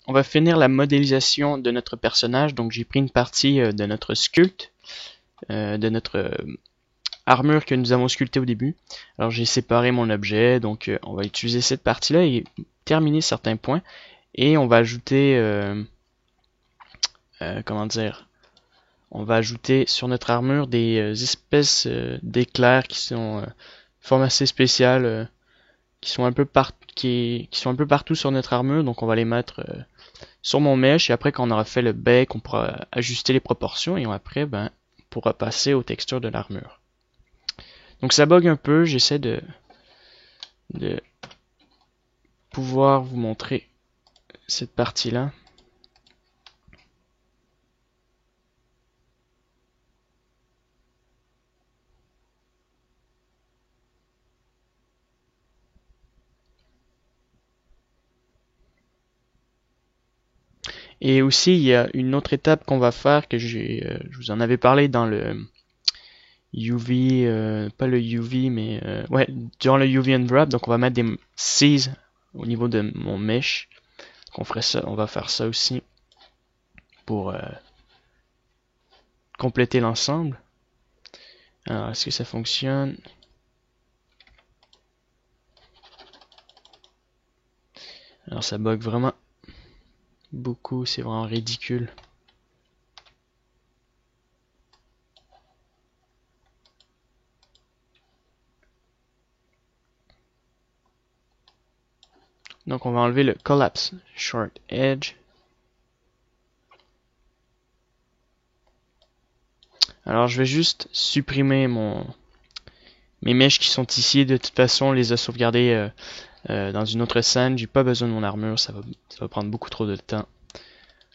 on va finir la modélisation de notre personnage. Donc j'ai pris une partie de notre sculpte, de notre armure que nous avons sculptée au début. Alors j'ai séparé mon objet, donc on va utiliser cette partie-là et terminer certains points. Et on va ajouter, comment dire, on va ajouter sur notre armure des espèces d'éclairs qui sont forme assez spéciale, qui sont un peu qui sont un peu partout sur notre armure. Donc on va les mettre sur mon mesh et après quand on aura fait le bec, on pourra ajuster les proportions et après on pourra passer aux textures de l'armure. Donc ça bug un peu, j'essaie de pouvoir vous montrer cette partie-là. Et aussi, il y a une autre étape qu'on va faire que je vous en avais parlé dans le UV, pas le UV, mais ouais, durant le UV Unwrap. Donc, on va mettre des seas au niveau de mon mesh. Donc, on va faire ça aussi pour compléter l'ensemble. Alors, est-ce que ça fonctionne? Alors, ça bug vraiment beaucoup, c'est vraiment ridicule. Donc on va enlever le Collapse Short Edge. Alors je vais juste supprimer mes mèches qui sont ici. De toute façon, on les a sauvegardées dans une autre scène. J'ai pas besoin de mon armure, ça va prendre beaucoup trop de temps.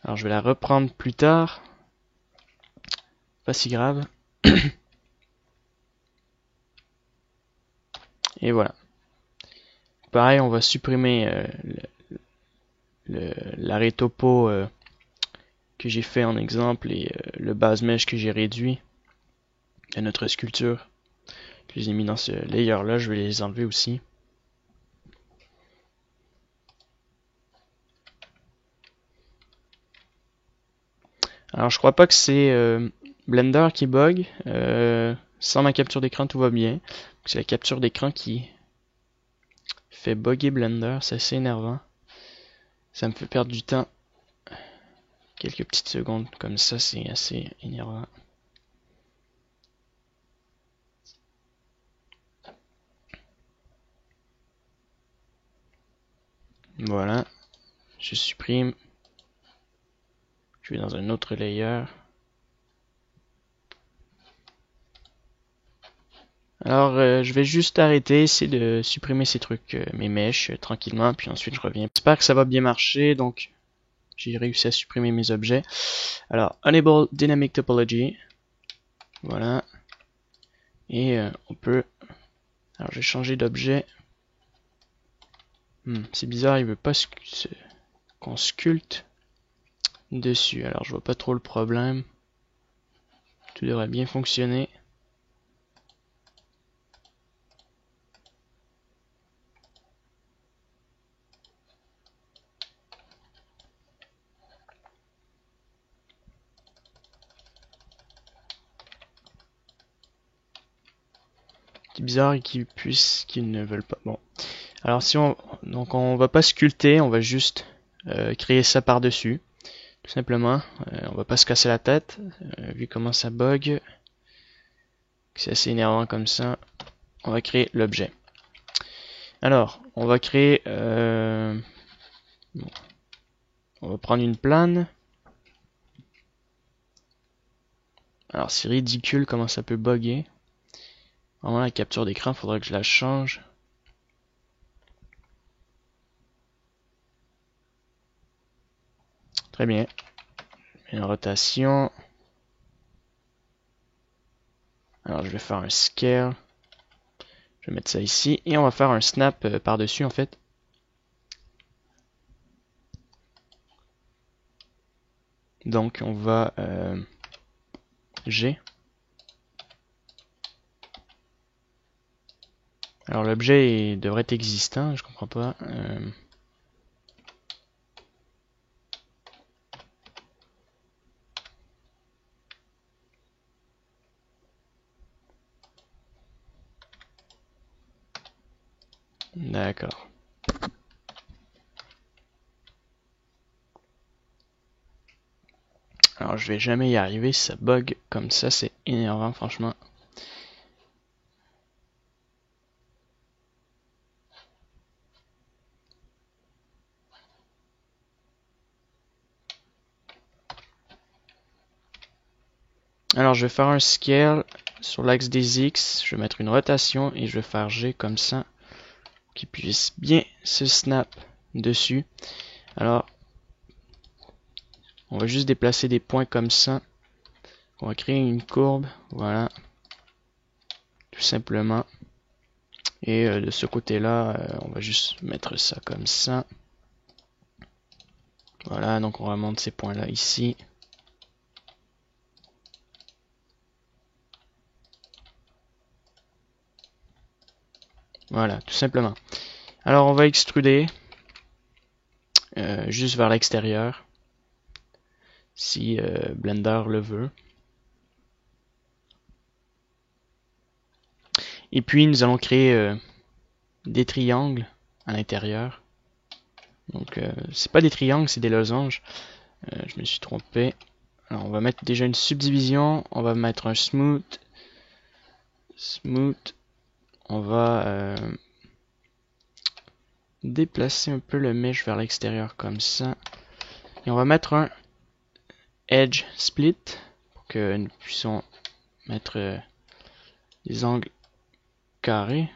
Alors je vais la reprendre plus tard. Pas si grave. Et voilà. Pareil, on va supprimer l'arrêt topo que j'ai fait en exemple et le base mesh que j'ai réduit de notre sculpture. Je les ai mis dans ce layer là, je vais les enlever aussi. Alors je crois pas que c'est Blender qui bug. Sans ma capture d'écran tout va bien. C'est la capture d'écran qui fait bugger Blender, c'est assez énervant. Ça me fait perdre du temps. Quelques petites secondes comme ça, c'est assez énervant. Voilà, je supprime. Je vais dans un autre layer. Alors, je vais juste arrêter, essayer de supprimer ces trucs, mes mèches, tranquillement, puis ensuite je reviens. J'espère que ça va bien marcher, donc j'ai réussi à supprimer mes objets. Alors, Enable Dynamic Topology. Voilà. Et on peut... Alors, j'ai changé d'objet. C'est bizarre, il veut pas qu'on sculpte dessus. Alors, je vois pas trop le problème. Tout devrait bien fonctionner. C'est bizarre qu'ils ne veulent pas. Bon. Alors si donc on va pas sculpter, on va juste créer ça par-dessus. Tout simplement. On va pas se casser la tête. Vu comment ça bug. C'est assez énervant comme ça. On va créer l'objet. Alors, on va créer... bon. On va prendre une plane. Alors c'est ridicule comment ça peut bugger. Vraiment la capture d'écran, faudrait que je la change. Très bien. Une rotation. Alors je vais faire un scale. Je vais mettre ça ici. Et on va faire un snap par-dessus en fait. Donc on va G. Alors l'objet devrait être existant, je comprends pas. D'accord. Alors je vais jamais y arriver, ça bug comme ça, c'est énervant franchement. Alors je vais faire un scale sur l'axe des X, je vais mettre une rotation et je vais faire G comme ça, qu'il puisse bien se snap dessus. Alors on va juste déplacer des points comme ça. On va créer une courbe, voilà, tout simplement. Et de ce côté-là, on va juste mettre ça comme ça. Voilà, donc on remonte ces points-là ici. Voilà, tout simplement. Alors on va extruder juste vers l'extérieur, si Blender le veut. Et puis nous allons créer des triangles à l'intérieur. Donc c'est pas des triangles, c'est des losanges. Je me suis trompé. Alors on va mettre déjà une subdivision. On va mettre un smooth. Smooth. On va déplacer un peu le mesh vers l'extérieur comme ça. Et on va mettre un edge split pour que nous puissions mettre des angles carrés.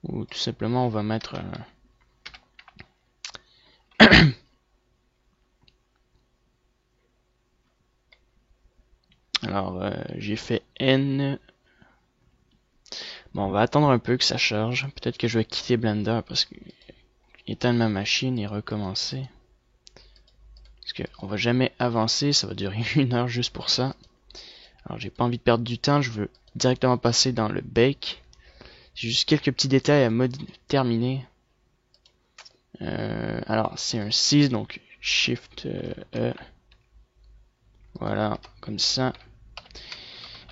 Ou tout simplement on va mettre alors j'ai fait N. Bon, on va attendre un peu que ça charge. Peut-être que je vais quitter Blender parce que éteindre ma machine et recommencer. Parce qu'on va jamais avancer, ça va durer 1 heure juste pour ça. Alors j'ai pas envie de perdre du temps, je veux directement passer dans le bake. J'ai juste quelques petits détails à terminer. Alors c'est un 6, donc Shift E. Voilà, comme ça.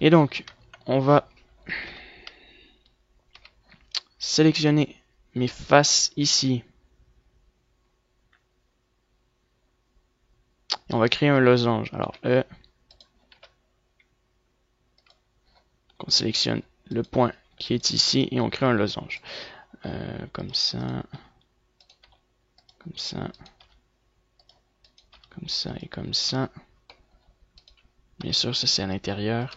Et donc, on va sélectionner mes faces ici. Et on va créer un losange. Alors E. On sélectionne le point qui est ici et on crée un losange. Comme ça. Comme ça. Comme ça et comme ça. Bien sûr, ça c'est à l'intérieur.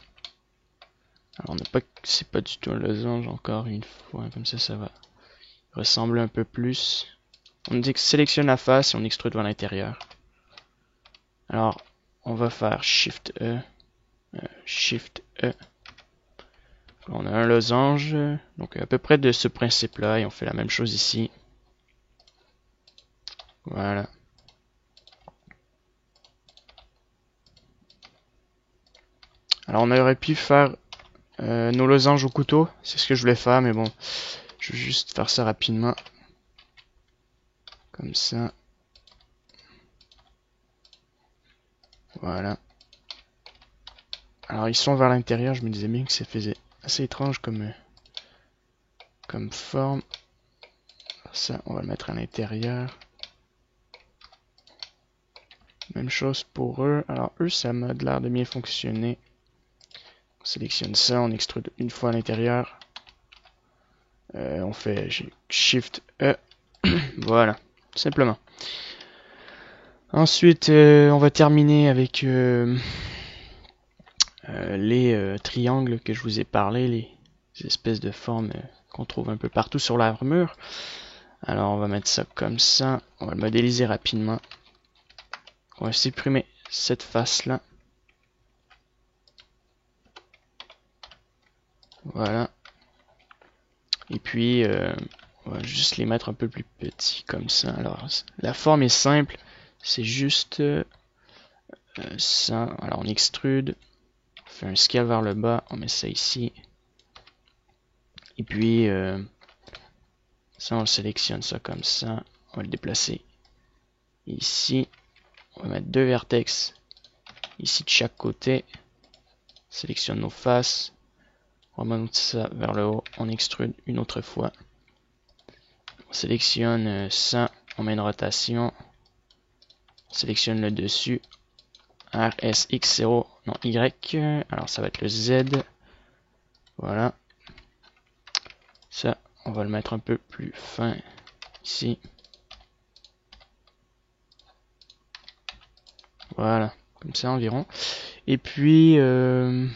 Alors, on n'a pas, c'est pas du tout un losange encore une fois. Comme ça va ressembler un peu plus. On sélectionne la face et on extrude vers l'intérieur. Alors, on va faire Shift E. Shift E. On a un losange. Donc, à peu près de ce principe-là. Et on fait la même chose ici. Voilà. Alors, on aurait pu faire nos losanges au couteau. C'est ce que je voulais faire, mais bon. Je vais juste faire ça rapidement. Comme ça. Voilà. Alors ils sont vers l'intérieur, je me disais bien que ça faisait assez étrange comme forme. Ça, on va le mettre à l'intérieur. Même chose pour eux. Alors eux, ça m'a l'air de bien fonctionner. On sélectionne ça, on extrude une fois à l'intérieur. On fait Shift E. Voilà, tout simplement. Ensuite, on va terminer avec les triangles que je vous ai parlé, les espèces de formes qu'on trouve un peu partout sur l'armure. Alors on va mettre ça comme ça, on va le modéliser rapidement. On va supprimer cette face là. Voilà. Et puis on va juste les mettre un peu plus petits comme ça. Alors la forme est simple, c'est juste ça. Alors on extrude, on fait un scale vers le bas, on met ça ici. Et puis ça on sélectionne ça comme ça, on va le déplacer ici. On va mettre 2 vertex ici de chaque côté. Sélectionne nos faces. On remonte ça vers le haut. On extrude une autre fois. On sélectionne ça, on met une rotation, on sélectionne le dessus, RSX0, non Y, alors ça va être le Z, voilà. Ça, on va le mettre un peu plus fin ici. Voilà, comme ça environ. Et puis, alors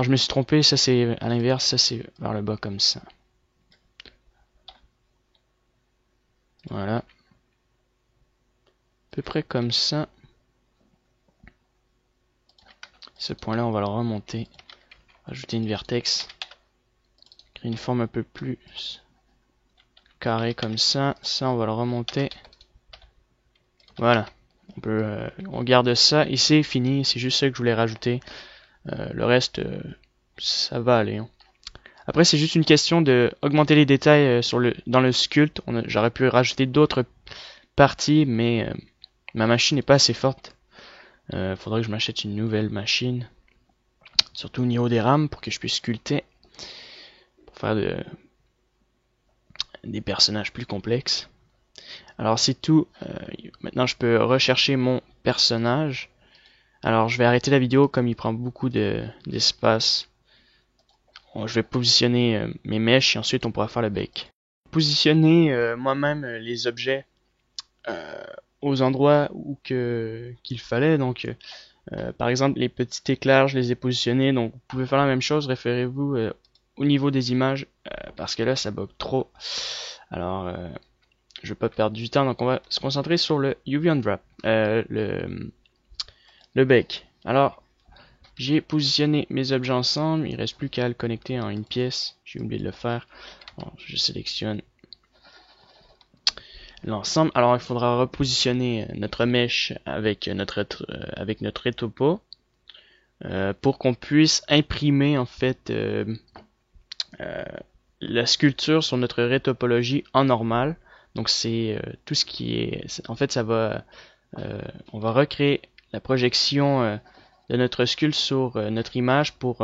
je me suis trompé, ça c'est à l'inverse, ça c'est vers le bas comme ça. Voilà. À peu près comme ça. Ce point-là, on va le remonter. Ajouter une vertex. Créer une forme un peu plus carrée comme ça. Ça, on va le remonter. Voilà. On garde ça et c'est fini. C'est juste ça que je voulais rajouter. Le reste, ça va aller. Hein. Après, c'est juste une question de augmenter les détails dans le sculpt. J'aurais pu rajouter d'autres parties, mais ma machine n'est pas assez forte. Faudrait que je m'achète une nouvelle machine. Surtout au niveau des RAM pour que je puisse sculpter. Pour faire des personnages plus complexes. Alors c'est tout. Maintenant je peux rechercher mon personnage. Alors je vais arrêter la vidéo comme il prend beaucoup d'espace. Je vais positionner mes mèches et ensuite on pourra faire le bake. Positionner moi-même les objets aux endroits où qu'il fallait. Donc par exemple les petits éclairs je les ai positionnés. Donc vous pouvez faire la même chose. Référez-vous au niveau des images parce que là ça bug trop. Alors je vais pas perdre du temps, donc on va se concentrer sur le UV Unwrap, le bake. Alors, j'ai positionné mes objets ensemble, il reste plus qu'à le connecter en une pièce, j'ai oublié de le faire. Bon, je sélectionne l'ensemble. Alors, il faudra repositionner notre mèche avec notre retopo pour qu'on puisse imprimer en fait la sculpture sur notre retopologie en normal. Donc c'est tout ce qui est, en fait ça va, on va recréer la projection de notre sculpte sur notre image pour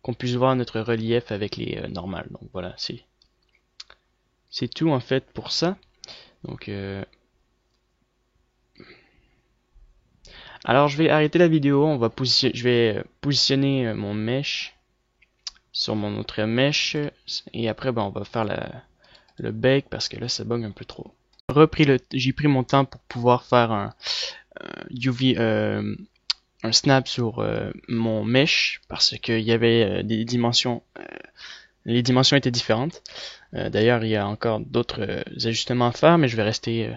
qu'on puisse voir notre relief avec les normales. Donc voilà, c'est tout en fait pour ça. Donc alors je vais arrêter la vidéo, je vais positionner mon mesh sur mon autre mesh et après ben, on va faire le bake parce que là ça bug un peu trop. J'ai pris mon temps pour pouvoir faire un UV, un snap sur mon mesh parce qu'il y avait des dimensions, les dimensions étaient différentes. D'ailleurs, il y a encore d'autres ajustements à faire, mais je vais rester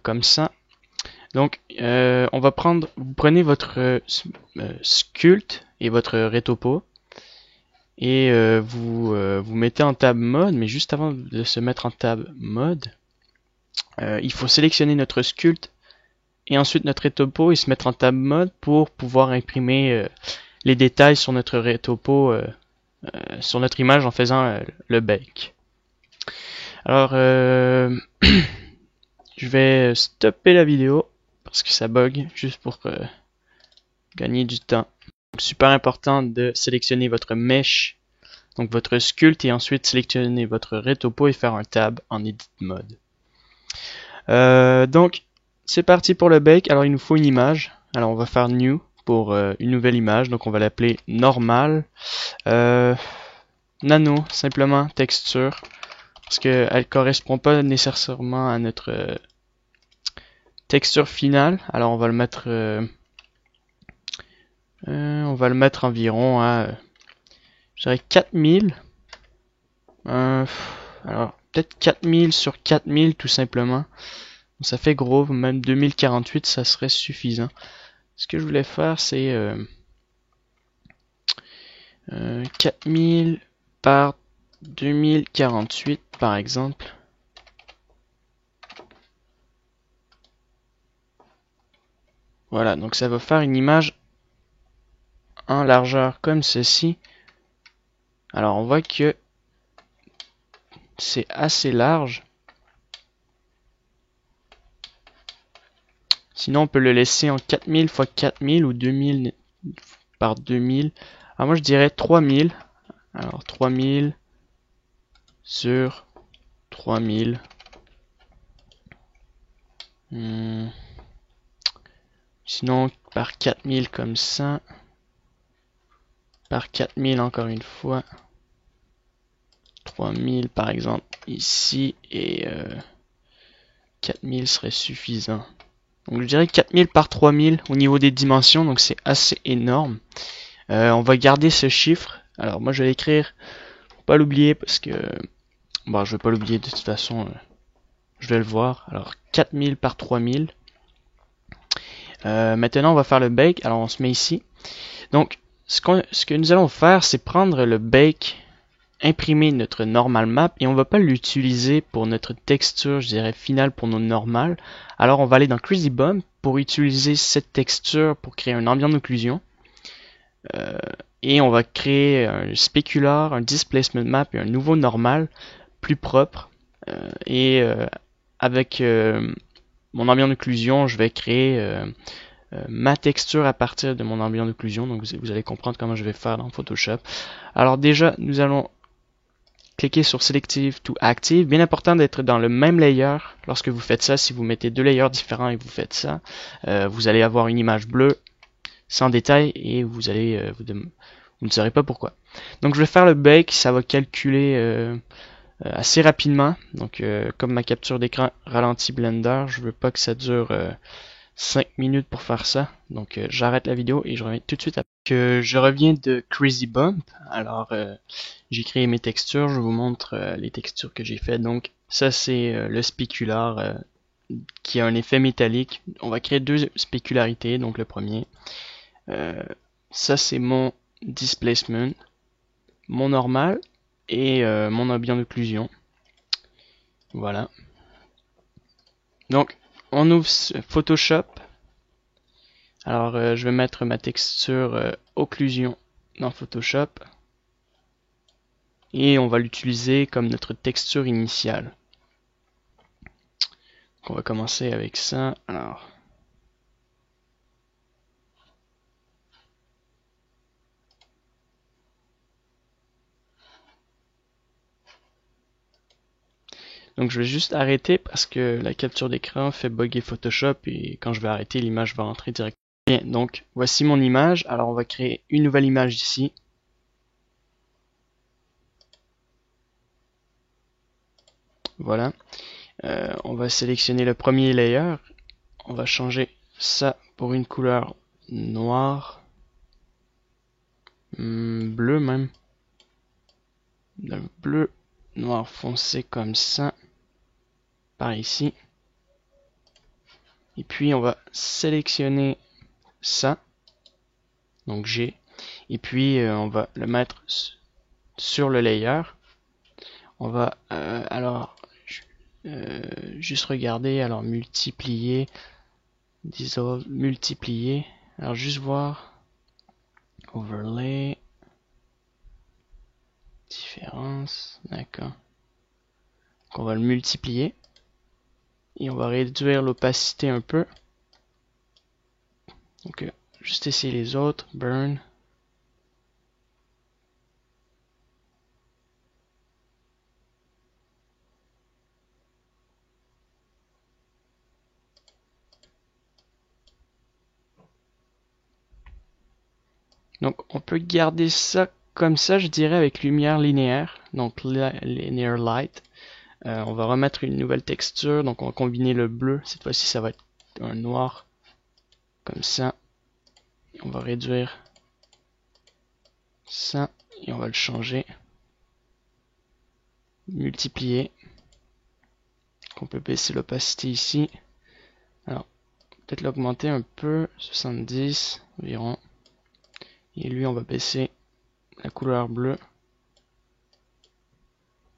comme ça. Donc, vous prenez votre sculpt et votre retopo et vous mettez en tab mode, mais juste avant de se mettre en tab mode, il faut sélectionner notre sculpt et ensuite notre retopo et se mettre en tab mode pour pouvoir imprimer les détails sur notre retopo, sur notre image en faisant le bake. Alors, je vais stopper la vidéo parce que ça bug juste pour gagner du temps. Donc, super important de sélectionner votre mesh, donc votre sculpt et ensuite sélectionner votre retopo et faire un tab en edit mode. Donc, c'est parti pour le bake. Alors il nous faut une image. Alors on va faire new pour une nouvelle image. Donc on va l'appeler normal. Nano, simplement texture. Parce qu'elle correspond pas nécessairement à notre texture finale. Alors on va le mettre environ à je dirais 4000. Alors peut-être 4000 sur 4000 tout simplement. Ça fait gros, même 2048 ça serait suffisant. Ce que je voulais faire c'est 4000 par 2048 par exemple. Voilà, donc ça va faire une image en largeur comme ceci. Alors on voit que c'est assez large. Sinon on peut le laisser en 4000 x 4000 ou 2000 par 2000. Alors moi je dirais 3000. Alors 3000 sur 3000. Sinon, par 4000 comme ça. Par 4000 encore une fois. 3000 par exemple ici. Et 4000 serait suffisant. Donc je dirais 4000 par 3000 au niveau des dimensions. Donc c'est assez énorme. On va garder ce chiffre. Alors moi je vais l'écrire. Faut pas l'oublier parce que... Bon, je vais pas l'oublier de toute façon. Je vais le voir. Alors 4000 par 3000. Maintenant on va faire le bake. Alors on se met ici. Donc ce que nous allons faire, c'est prendre le bake, imprimer notre normal map et on va pas l'utiliser pour notre texture, je dirais finale pour nos normales. Alors on va aller dans Crazy Bump pour utiliser cette texture pour créer un ambient d'occlusion. Et on va créer un specular, un displacement map et un nouveau normal plus propre. Avec mon ambient d'occlusion, je vais créer ma texture à partir de mon ambient d'occlusion. Donc vous allez comprendre comment je vais faire dans Photoshop. Alors déjà, nous allons cliquer sur Selective to Active. Bien important d'être dans le même layer lorsque vous faites ça. Si vous mettez deux layers différents et vous faites ça, vous allez avoir une image bleue sans détail et vous allez vous ne saurez pas pourquoi. Donc je vais faire le bake, ça va calculer assez rapidement. Donc comme ma capture d'écran ralentit Blender, je veux pas que ça dure 5 minutes pour faire ça. Donc j'arrête la vidéo et je reviens tout de suite après. Je reviens de Crazy Bump. Alors j'ai créé mes textures, je vous montre les textures que j'ai faites. Donc ça c'est le spécular qui a un effet métallique. On va créer deux spécularités. Donc le premier, ça c'est mon displacement, mon normal et mon ambient d'occlusion. Voilà. Donc on ouvre Photoshop. Alors je vais mettre ma texture occlusion dans Photoshop et on va l'utiliser comme notre texture initiale. Donc on va commencer avec ça. Alors donc je vais juste arrêter parce que la capture d'écran fait bugger Photoshop et quand je vais arrêter, l'image va rentrer directement. Bien, donc voici mon image. Alors on va créer une nouvelle image ici. Voilà. On va sélectionner le premier layer. On va changer ça pour une couleur noire. Bleu même. Le bleu noir foncé comme ça. Par ici. Et puis on va sélectionner ça. Donc G. Et puis on va le mettre sur le layer. On va alors juste regarder, alors multiplier, dissolve, multiplier. Alors juste voir, overlay, différence, d'accord. Donc on va le multiplier et on va réduire l'opacité un peu. Donc juste essayer les autres, burn. Donc on peut garder ça comme ça, je dirais, avec lumière linéaire, donc linear light. On va remettre une nouvelle texture, donc on va combiner le bleu, cette fois-ci ça va être un noir, comme ça. Et on va réduire ça, et on va le changer. Multiplier. Donc on peut baisser l'opacité ici. Alors, peut-être l'augmenter un peu, 70 environ. Et lui, on va baisser la couleur bleue.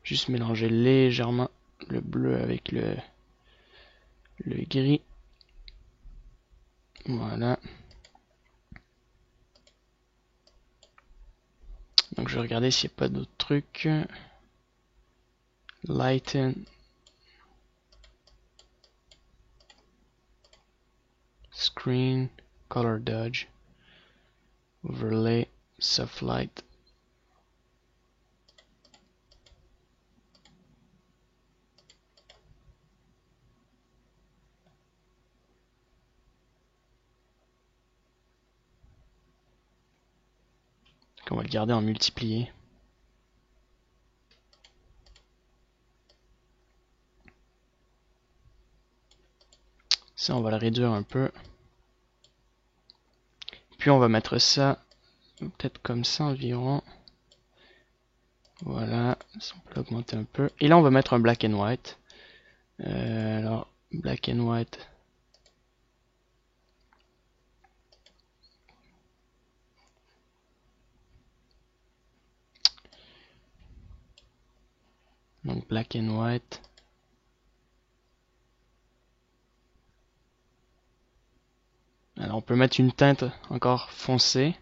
Juste mélanger légèrement le bleu avec le gris. Voilà. Donc je vais regarder s'il n'y a pas d'autres trucs. Lighten. Screen. Color dodge. Overlay. Soft light. Donc on va le garder en multiplié. Ça, on va le réduire un peu. Puis on va mettre ça peut-être comme ça environ. Voilà, ça, on peut l'augmenter un peu. Et là, on va mettre un black and white. Alors, black and white. Donc, black and white. Alors, on peut mettre une teinte encore foncée.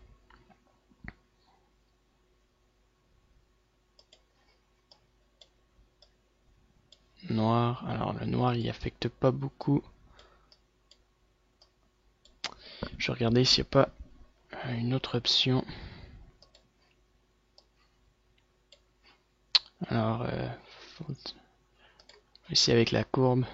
Noir. Alors, le noir, il affecte pas beaucoup. Je vais regarder s'il n'y a pas une autre option. Alors, ici avec la courbe.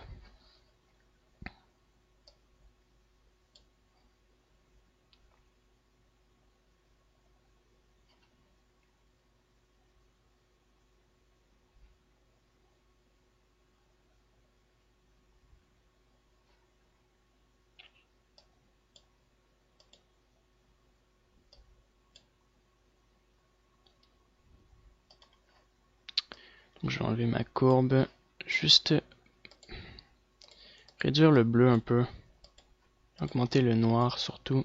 Donc, je vais enlever ma courbe. Juste réduire le bleu un peu. Augmenter le noir surtout.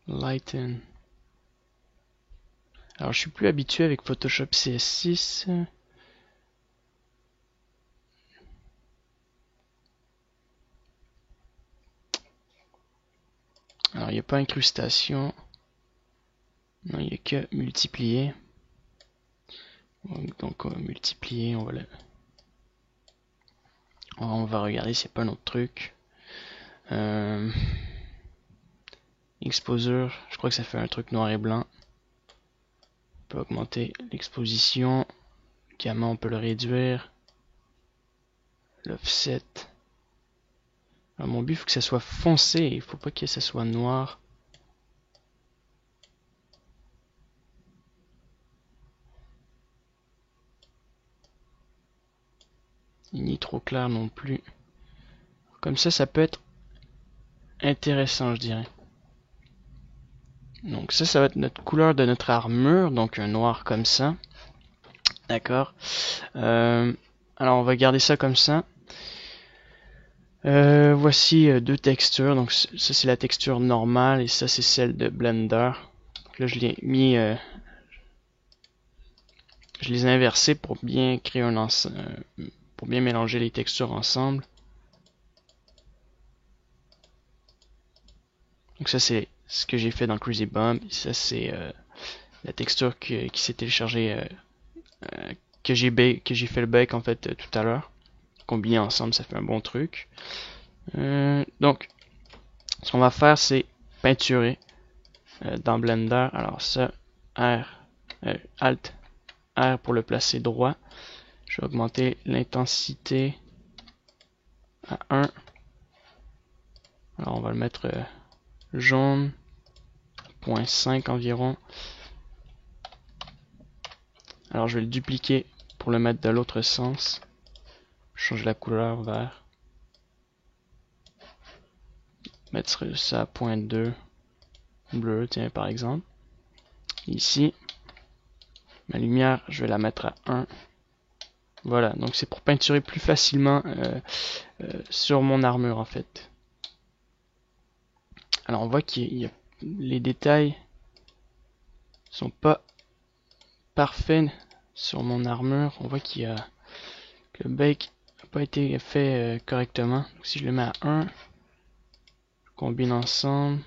Lighten. Alors, je suis plus habitué avec Photoshop CS6. Alors, il n'y a pas incrustation. Non, il n'y a que multiplier. Donc, on va multiplier. On va regarder s'il n'y a pas un autre truc. Exposure, je crois que ça fait un truc noir et blanc. On peut augmenter l'exposition. Gamma, on peut le réduire. L'offset. Mon but, il faut que ça soit foncé. Il faut pas que ça soit noir. Ni trop clair non plus. Comme ça peut être intéressant, je dirais. Donc ça va être notre couleur de notre armure. Donc un noir comme ça. D'accord. Alors on va garder ça comme ça. Voici deux textures. Donc ça c'est la texture normale et ça c'est celle de Blender. Donc là je l'ai mis, je les ai inversés pour bien créer un ensemble, pour bien mélanger les textures ensemble. Donc ça c'est ce que j'ai fait dans Crazy Bomb. Et ça c'est la texture qui s'est téléchargée, que j'ai fait le bake en fait tout à l'heure. Combiné ensemble ça fait un bon truc. Donc ce qu'on va faire c'est peinturer dans Blender. Alors ça, Alt R pour le placer droit. Je vais augmenter l'intensité à 1. Alors on va le mettre jaune, 0.5 environ. Alors je vais le dupliquer pour le mettre de l'autre sens. Je change la couleur vert. Mettre ça à 0.2 bleu, tiens par exemple. Ici, ma lumière, je vais la mettre à 1. Voilà, donc c'est pour peinturer plus facilement sur mon armure en fait. Alors on voit qu'il les détails sont pas parfaits sur mon armure. On voit qu'il y a que le bake n'a pas été fait correctement. Donc, si je le mets à 1, je combine ensemble,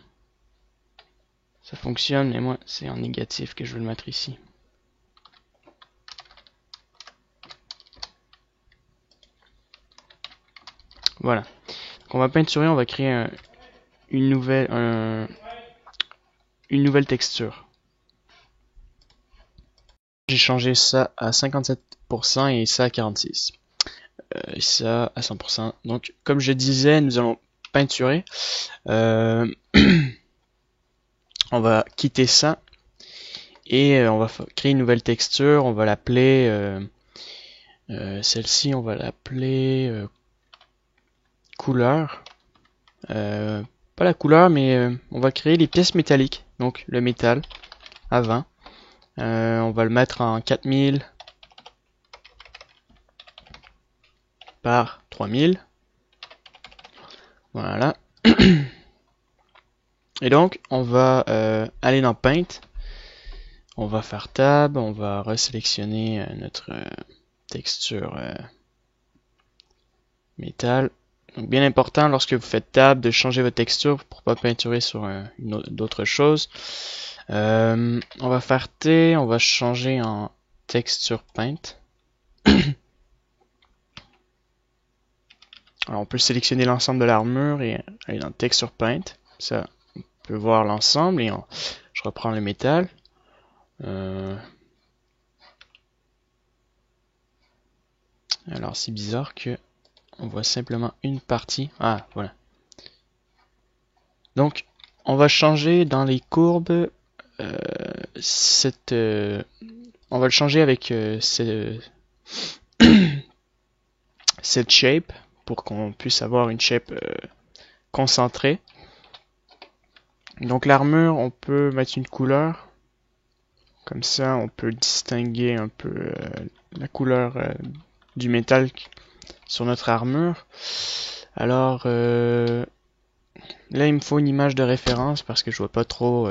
ça fonctionne, mais moi c'est en négatif que je veux le mettre ici. Voilà. Donc on va peinturer, on va créer une nouvelle texture. J'ai changé ça à 57% et ça à 46%. Et ça à 100%. Donc comme je disais, nous allons peinturer. On va quitter ça et on va créer une nouvelle texture. On va l'appeler celle-ci, on va l'appeler couleur. Pas la couleur, mais on va créer les pièces métalliques. Donc le métal avant. On va le mettre en 4000 par 3000. Voilà. Et donc, on va aller dans Paint. On va faire Tab. On va resélectionner notre texture métal. Donc, bien important lorsque vous faites Tab de changer votre texture pour pas peinturer sur d'autres choses. On va faire T. On va changer en Texture Paint. Alors, on peut sélectionner l'ensemble de l'armure et aller dans Texture Paint. Ça, on peut voir l'ensemble et je reprends le métal. Alors, c'est bizarre que on voit simplement une partie. Ah, voilà. Donc, on va changer dans les courbes on va le changer avec cette shape pour qu'on puisse avoir une shape concentrée. Donc l'armure, on peut mettre une couleur. Comme ça, on peut distinguer un peu la couleur du métal sur notre armure. Alors, là, il me faut une image de référence parce que je vois pas trop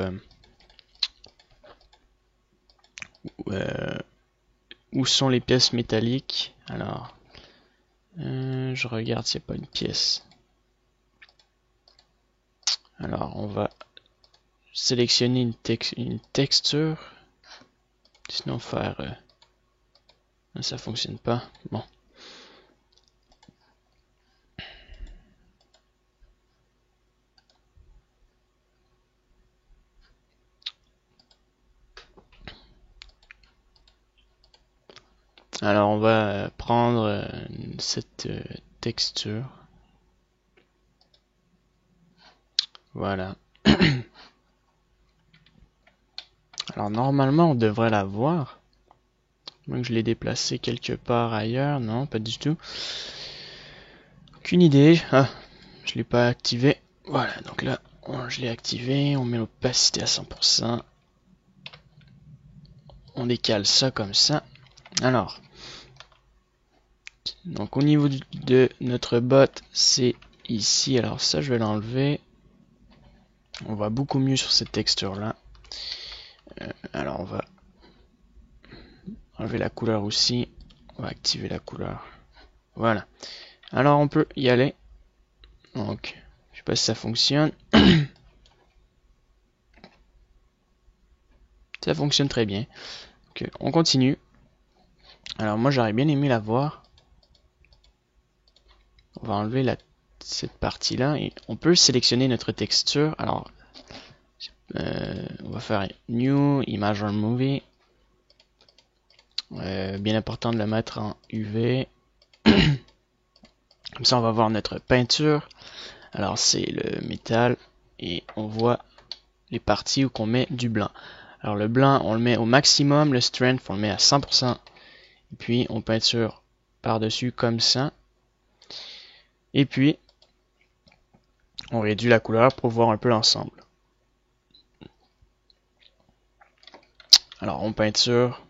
où sont les pièces métalliques. Alors, je regarde s'il n'y a pas une pièce. Alors, on va sélectionner une texture. Sinon, faire... ça fonctionne pas. Bon. Alors, on va prendre cette texture. Voilà. Alors, normalement, on devrait la voir. Moi, que je l'ai déplacé quelque part ailleurs. Non, pas du tout. Aucune idée. Ah, je l'ai pas activé. Voilà, donc là, je l'ai activé. On met l'opacité à 100%. On décale ça comme ça. Alors, donc au niveau de notre bot, c'est ici. Alors ça, je vais l'enlever. On voit beaucoup mieux sur cette texture-là. Alors on va enlever la couleur aussi. On va activer la couleur. Voilà. Alors on peut y aller. Donc, je sais pas si ça fonctionne. Ça fonctionne très bien. Donc, on continue. Alors moi, j'aurais bien aimé la voir. On va enlever cette partie-là et on peut sélectionner notre texture. Alors, on va faire New Image on Movie. Bien important de le mettre en UV. Comme ça, on va voir notre peinture. Alors, c'est le métal et on voit les parties où on met du blanc. Alors, le blanc, on le met au maximum. Le strength, on le met à 100%. Et puis, on peinture par-dessus comme ça. Et puis, on réduit la couleur pour voir un peu l'ensemble. Alors, on peinture.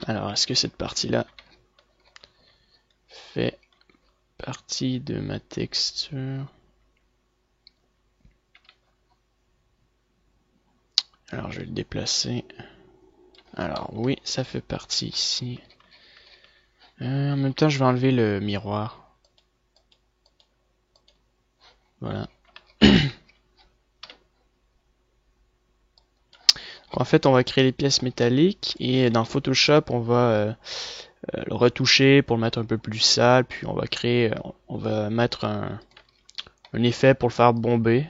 Alors, est-ce que cette partie-là fait partie de ma texture? Alors, je vais le déplacer. Alors, oui, ça fait partie ici. En même temps, je vais enlever le miroir. Voilà. En fait, on va créer les pièces métalliques et dans Photoshop, on va le retoucher pour le mettre un peu plus sale. Puis on va créer, on va mettre un effet pour le faire bomber.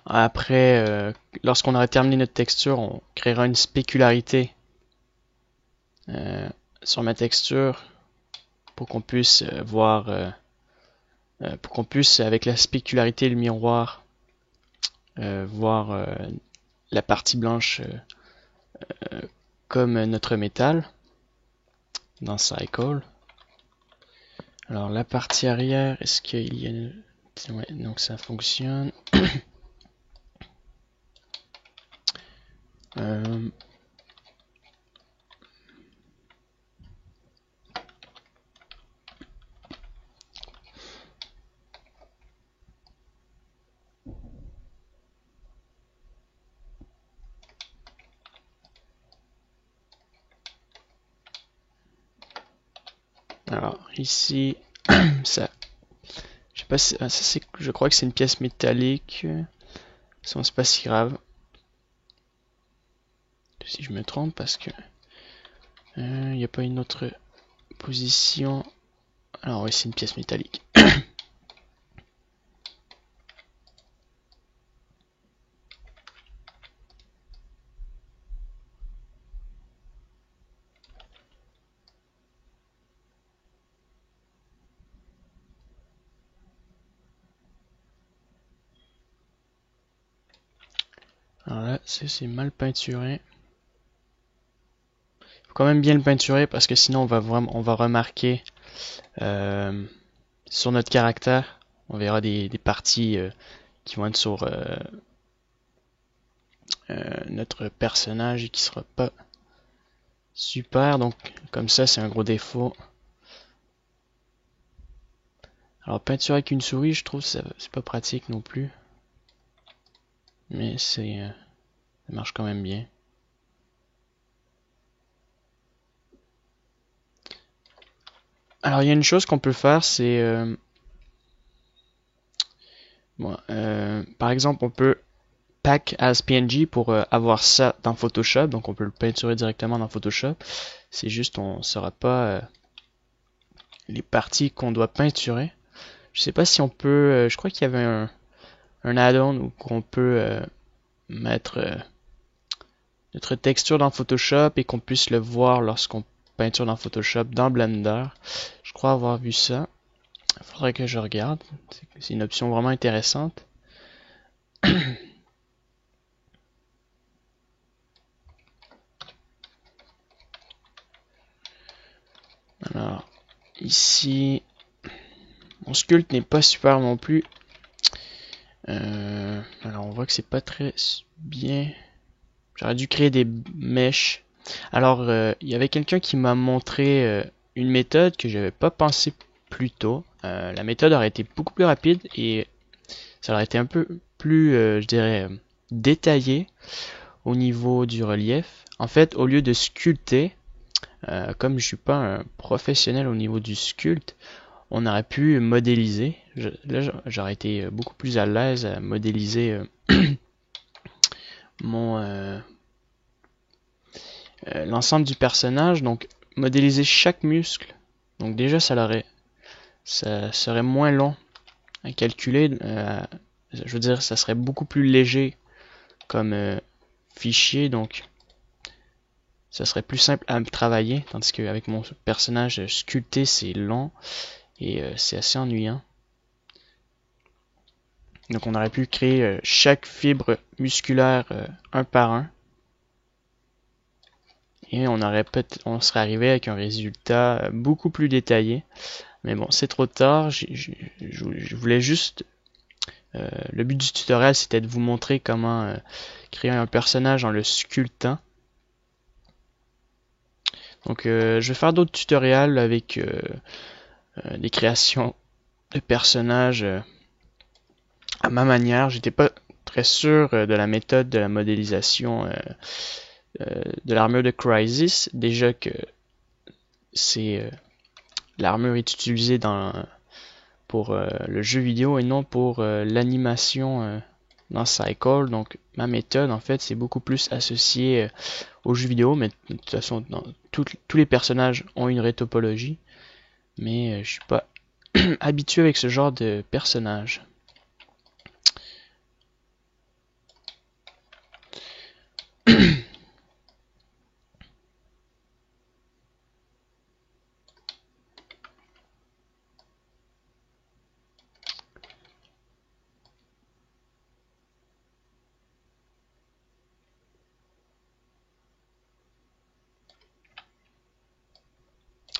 Après, lorsqu'on aura terminé notre texture, on créera une spécularité sur ma texture pour qu'on puisse voir, pour qu'on puisse, avec la spécularité et le miroir, voir la partie blanche comme notre métal dans Cycle. Alors la partie arrière, est-ce qu'il y a une... Ouais, donc ça fonctionne. euh, alors ici, ça, je sais pas si, ça c'est, je crois que c'est une pièce métallique. Ça c'est pas si grave. Si je me trompe parce que il n'y a pas une autre position. Alors oui, c'est une pièce métallique. Alors là, c'est mal peinturé. Faut quand même bien le peinturer parce que sinon on va remarquer sur notre caractère, on verra des parties qui vont être sur notre personnage et qui sera pas super. Donc comme ça, c'est un gros défaut. Alors peinture avec une souris, je trouve ça c'est pas pratique non plus, mais ça marche quand même bien. Alors il y a une chose qu'on peut faire, c'est bon, par exemple on peut pack as PNG pour avoir ça dans Photoshop, donc on peut le peinturer directement dans Photoshop. C'est juste on ne saura pas les parties qu'on doit peinturer. Je sais pas si on peut, je crois qu'il y avait un add-on où on peut mettre notre texture dans Photoshop et qu'on puisse le voir lorsqu'on peinture dans Photoshop dans Blender. Je crois avoir vu ça. Il faudrait que je regarde. C'est une option vraiment intéressante. Alors, ici, mon sculpt n'est pas super non plus. Alors, on voit que c'est pas très bien. J'aurais dû créer des mèches. Alors, il y avait quelqu'un qui m'a montré une méthode que j'avais pas pensé plus tôt. La méthode aurait été beaucoup plus rapide et ça aurait été un peu plus, je dirais, détaillé au niveau du relief. En fait, au lieu de sculpter, comme je suis pas un professionnel au niveau du sculpte, on aurait pu modéliser. Là, j'aurais été beaucoup plus à l'aise à modéliser mon l'ensemble du personnage. Donc, modéliser chaque muscle. Donc déjà, ça serait moins long à calculer. Je veux dire, ça serait beaucoup plus léger comme fichier. Donc, ça serait plus simple à travailler, tandis qu'avec mon personnage sculpté, c'est long et c'est assez ennuyant. Donc on aurait pu créer chaque fibre musculaire un par un. Et on serait arrivé avec un résultat beaucoup plus détaillé. Mais bon, c'est trop tard. Je voulais juste... le but du tutoriel, c'était de vous montrer comment créer un personnage en le sculptant. Donc je vais faire d'autres tutoriels avec des créations de personnages à ma manière. J'étais pas très sûr de la méthode de la modélisation de l'armure de Crysis. Déjà que c'est l'armure est utilisée pour le jeu vidéo et non pour l'animation dans Cycle. Donc ma méthode en fait c'est beaucoup plus associé aux jeux vidéo, mais de toute façon tous les personnages ont une vraie topologie, mais je suis pas habitué avec ce genre de personnage.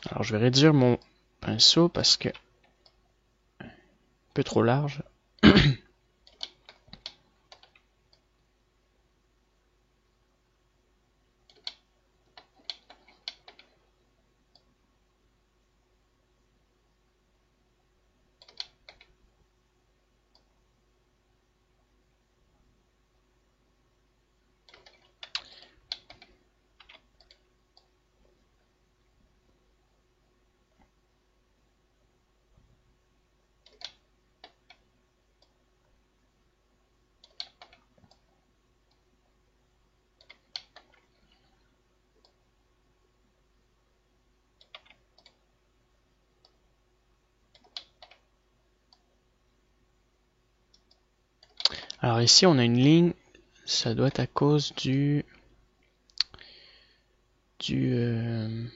Alors je vais réduire mon pinceau parce que un peu trop large. Alors ici on a une ligne, ça doit être à cause du du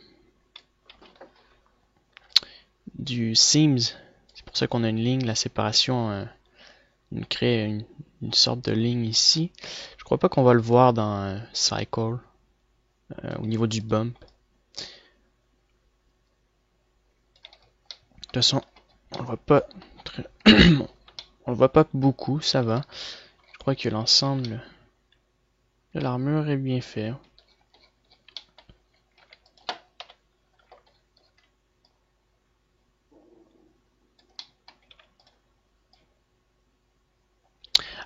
seams. C'est pour ça qu'on a une ligne, la séparation crée une sorte de ligne ici. Je crois pas qu'on va le voir dans Cycle au niveau du bump. De toute façon, on le voit pas très... on le voit pas beaucoup, ça va. Je crois que l'ensemble de l'armure est bien fait.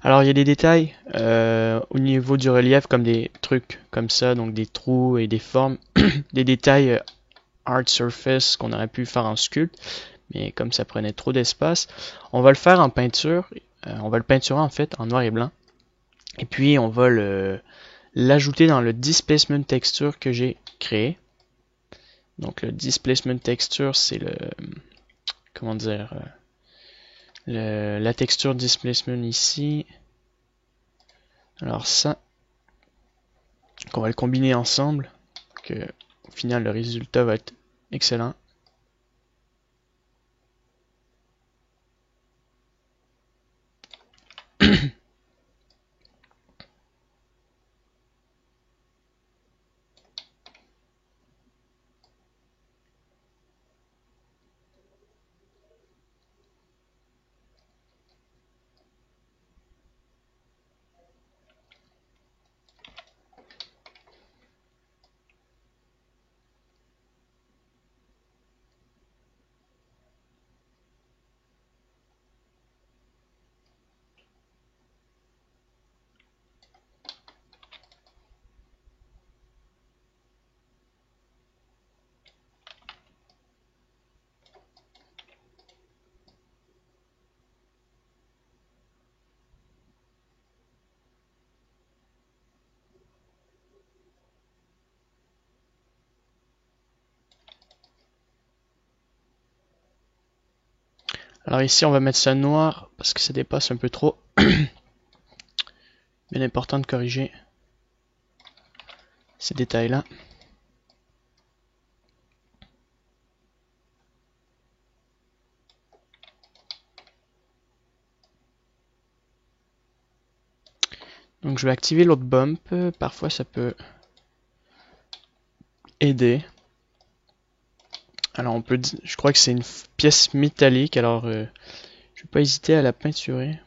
Alors il y a des détails au niveau du relief comme des trucs comme ça, donc des trous et des formes, des détails hard surface qu'on aurait pu faire en sculpte, mais comme ça prenait trop d'espace, on va le faire en peinture, on va le peinturer en fait en noir et blanc, et puis on va l'ajouter dans le displacement texture que j'ai créé. Donc le displacement texture c'est le, comment dire, la texture displacement ici. Alors ça, qu'on va le combiner ensemble, que au final le résultat va être excellent. Alors ici on va mettre ça noir parce que ça dépasse un peu trop. Bien important de corriger ces détails là. Donc je vais activer l'autre bump, parfois ça peut aider. Alors on peut, je crois que c'est une pièce métallique, alors je vais pas hésiter à la peinturer.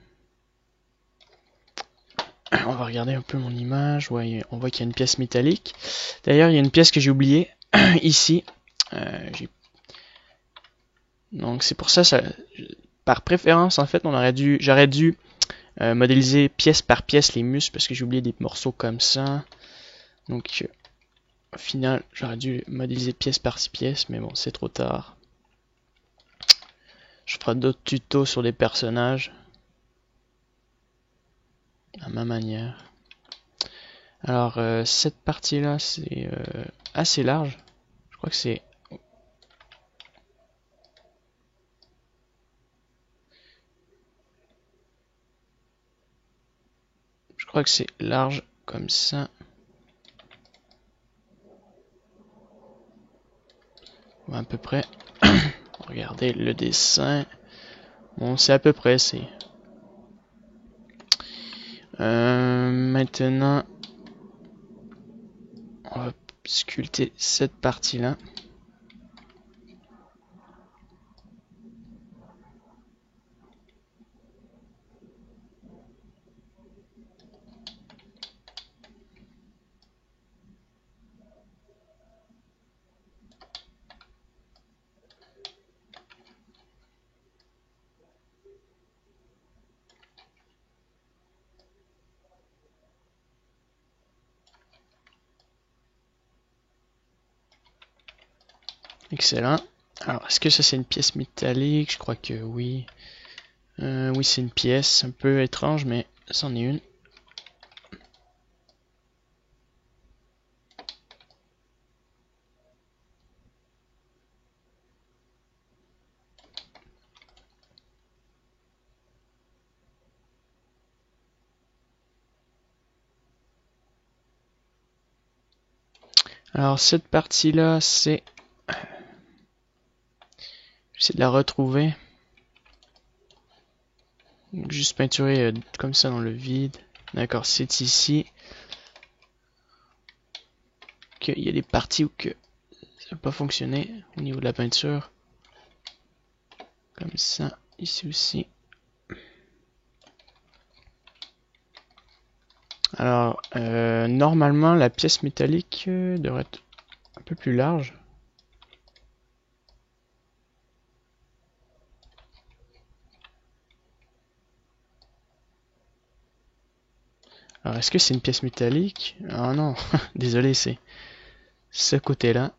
On va regarder un peu mon image, ouais, on voit qu'il y a une pièce métallique. D'ailleurs il y a une pièce que j'ai oubliée ici. Donc c'est pour ça, par préférence en fait j'aurais dû modéliser pièce par pièce les muscles parce que j'ai oublié des morceaux comme ça. Donc au final j'aurais dû modéliser pièce par pièce, mais bon c'est trop tard. Je ferai d'autres tutos sur les personnages. à ma manière. Alors, cette partie-là, c'est assez large. Je crois que c'est... Je crois que c'est large comme ça. À peu près. Regardez le dessin. Bon, c'est à peu près, c'est... Maintenant, on va sculpter cette partie-là. Excellent. Alors, est-ce que ça c'est une pièce métallique? Je crois que oui. Oui, c'est une pièce un peu étrange, mais c'en est une. Alors, cette partie-là, c'est... J'essaie de la retrouver. Juste peinturer comme ça dans le vide. D'accord, c'est ici. Il y a des parties où que ça n'a pas fonctionné au niveau de la peinture. Comme ça, ici aussi. Alors, normalement, la pièce métallique devrait être un peu plus large. Alors, est-ce que c'est une pièce métallique? Ah non, désolé, c'est ce côté-là.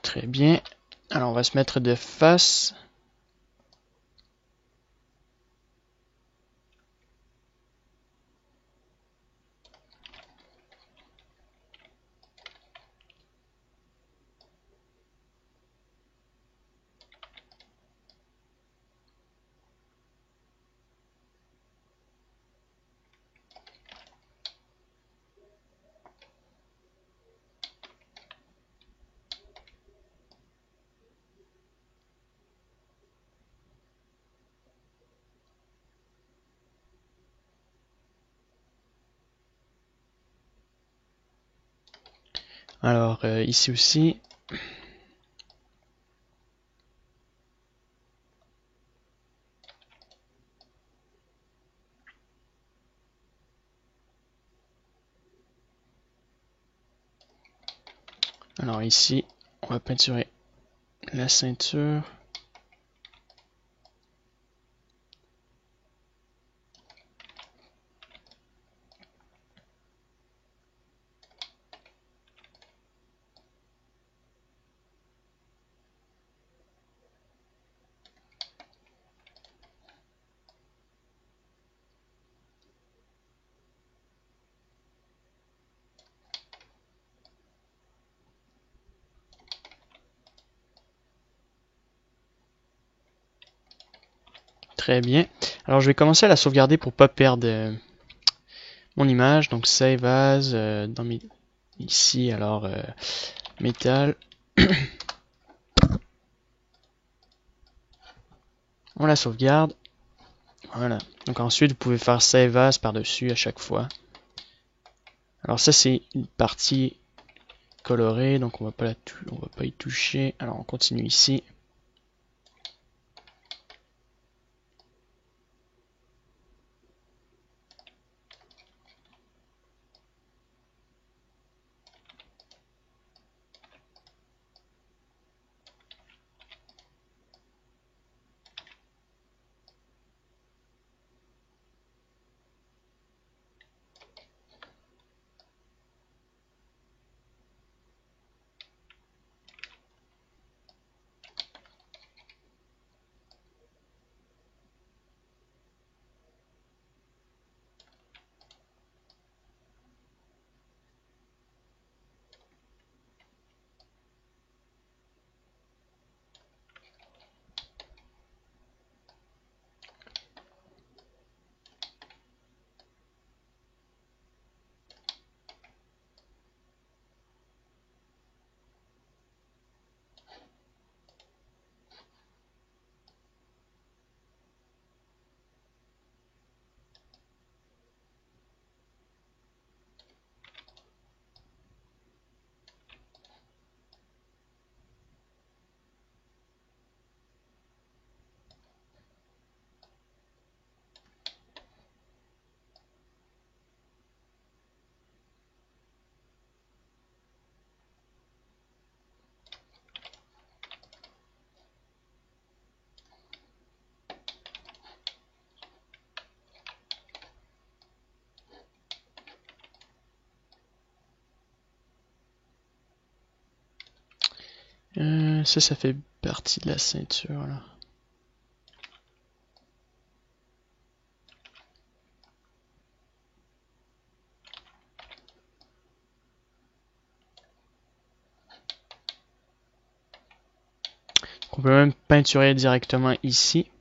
Très bien. Alors, on va se mettre de face. Alors, ici aussi. Alors ici, on va peinturer la ceinture. Très bien. Alors je vais commencer à la sauvegarder pour pas perdre mon image. Donc save as dans mes ici, alors métal. On la sauvegarde. Voilà. Donc ensuite, vous pouvez faire save as par-dessus à chaque fois. Alors ça, c'est une partie colorée, donc on va pas y toucher. Alors on continue ici. Ça fait partie de la ceinture là. On peut même peinturer directement ici.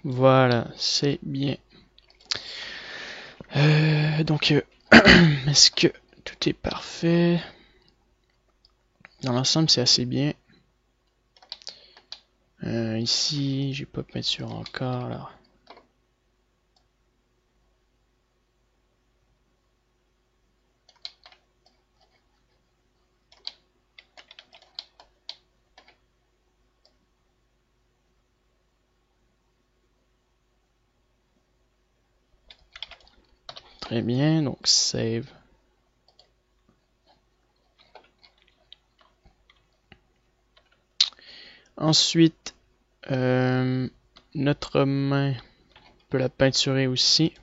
Voilà, c'est bien. Donc, est-ce que tout est parfait? Dans l'ensemble, c'est assez bien. Ici, j'ai pas de peinture encore là. Très bien, donc save. Ensuite, notre main, on peut la peinturer aussi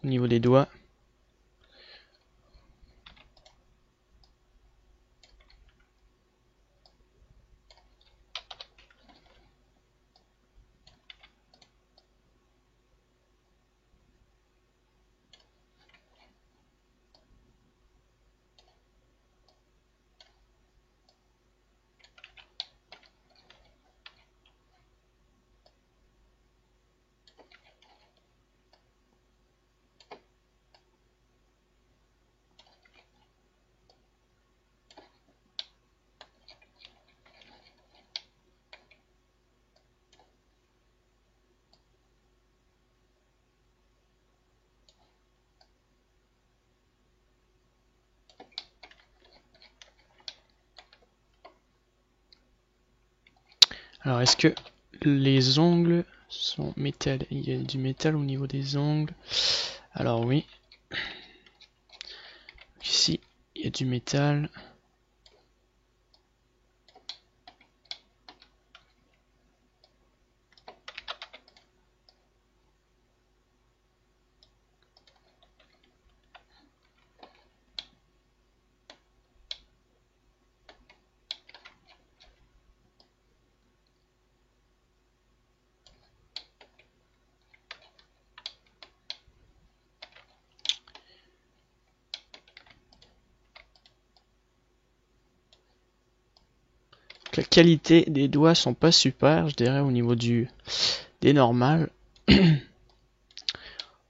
au niveau des doigts. Alors, est-ce que les ongles sont métal? Il y a du métal au niveau des ongles. Alors oui, ici il y a du métal. La qualité des doigts sont pas super, je dirais, au niveau des normales.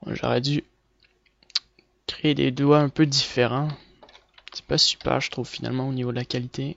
J'aurais dû créer des doigts un peu différents. C'est pas super, je trouve, finalement, au niveau de la qualité.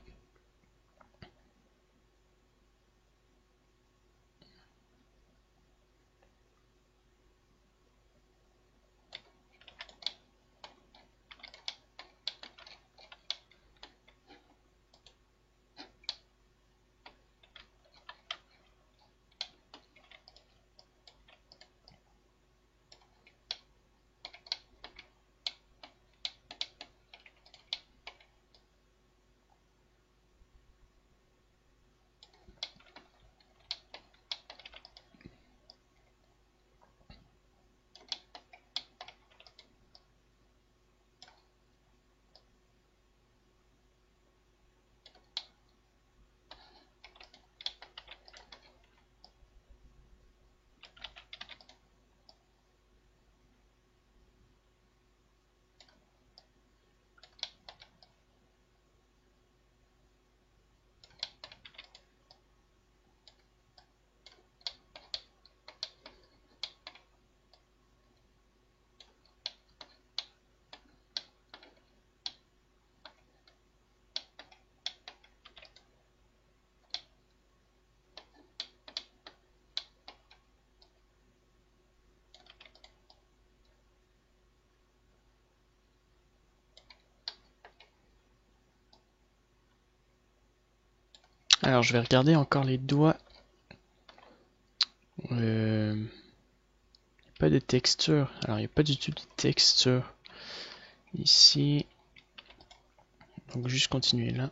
Alors, je vais regarder encore les doigts. Pas de texture. Alors, il n'y a pas du tout de texture ici. Donc, juste continuer là.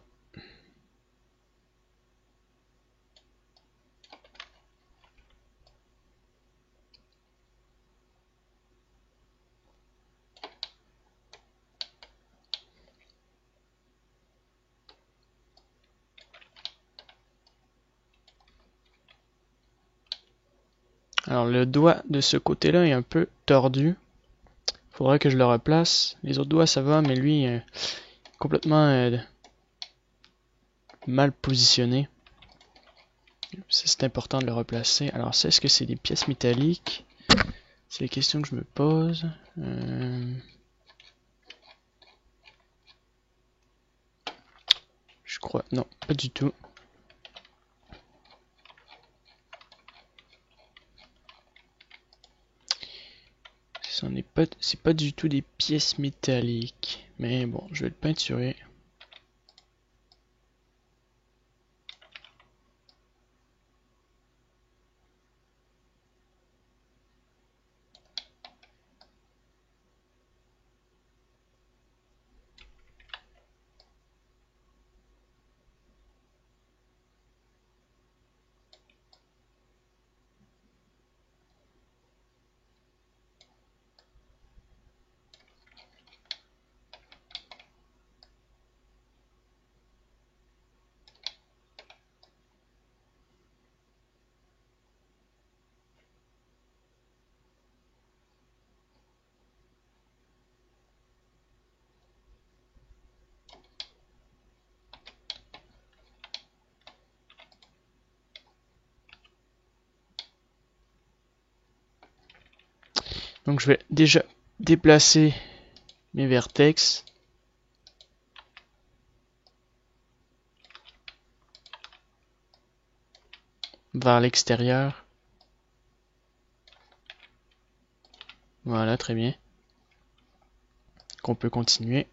Alors, le doigt de ce côté-là est un peu tordu. Faudrait que je le replace. Les autres doigts, ça va, mais lui, complètement mal positionné. C'est important de le replacer. Alors ça, est-ce que c'est des pièces métalliques? C'est la question que je me pose. Je crois... Non, pas du tout. C'est pas du tout des pièces métalliques. Mais bon, je vais le peinturer. Donc je vais déjà déplacer mes vertex. Vers l'extérieur. Voilà, très bien. Qu'on peut continuer.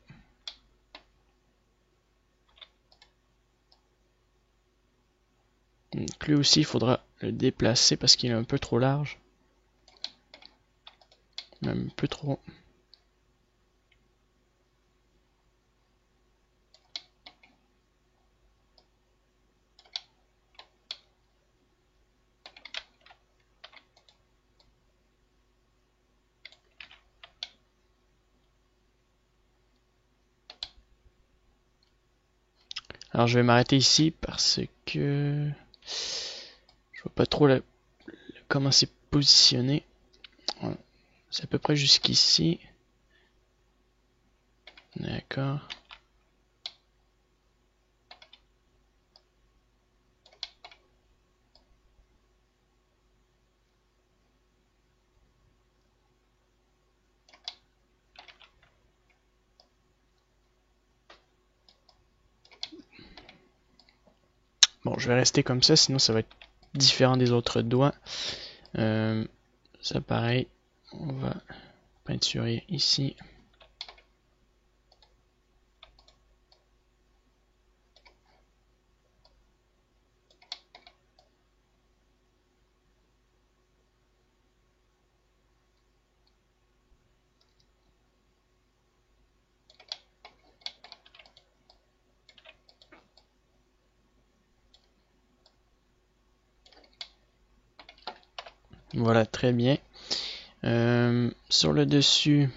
Donc lui aussi, il faudra le déplacer parce qu'il est un peu trop large. Même un peu trop. Alors je vais m'arrêter ici parce que je vois pas trop comment c'est positionné. Voilà. C'est à peu près jusqu'ici. D'accord. Bon, je vais rester comme ça, sinon ça va être différent des autres doigts. Ça pareil, on va peinturer ici. Voilà, très bien. Sur le dessus,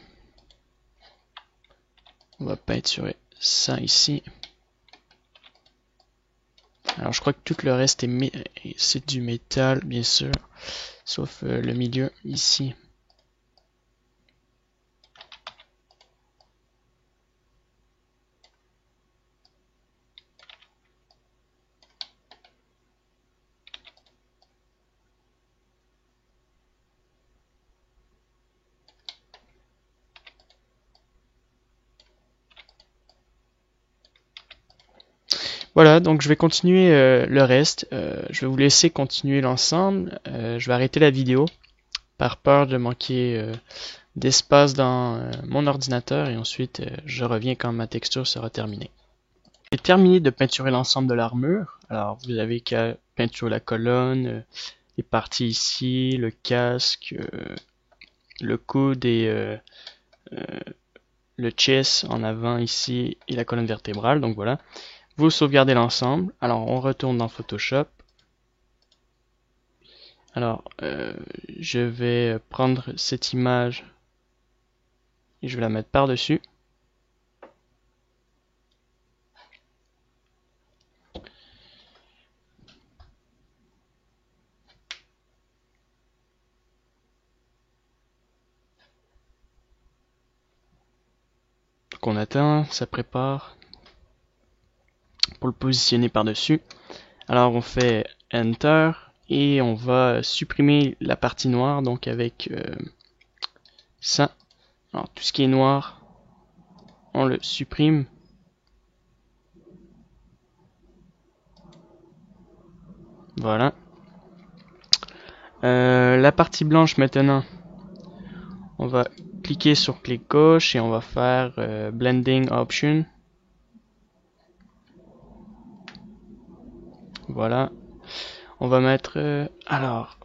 on va peinturer ça ici. Alors je crois que tout le reste c'est du métal, bien sûr, sauf le milieu ici. Voilà, donc je vais continuer le reste. Je vais vous laisser continuer l'ensemble. Je vais arrêter la vidéo par peur de manquer d'espace dans mon ordinateur et ensuite je reviens quand ma texture sera terminée. J'ai terminé de peinturer l'ensemble de l'armure. Alors vous avez qu'à peinturer la colonne, les parties ici, le casque, le coude et le chest en avant ici et la colonne vertébrale. Donc voilà. Vous sauvegardez l'ensemble. Alors on retourne dans Photoshop. Alors je vais prendre cette image et je vais la mettre par-dessus. Qu'on attend, ça prépare pour le positionner par-dessus. Alors on fait Enter et on va supprimer la partie noire donc avec ça. Alors tout ce qui est noir, on le supprime. Voilà. La partie blanche maintenant, on va cliquer sur clic gauche et on va faire Blending Option. Voilà. On va mettre, alors,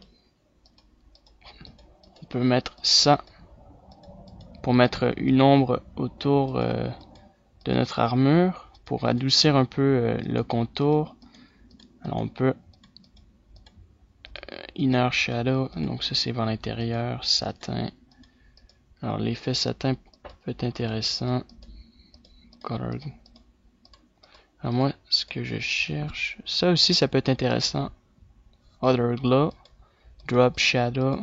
on peut mettre ça pour mettre une ombre autour de notre armure pour adoucir un peu le contour. Alors on peut Inner Shadow, donc ça c'est vers l'intérieur, satin. Alors l'effet satin peut être intéressant. Color. Alors moi, ce que je cherche, ça aussi ça peut être intéressant. Other Glow, Drop Shadow.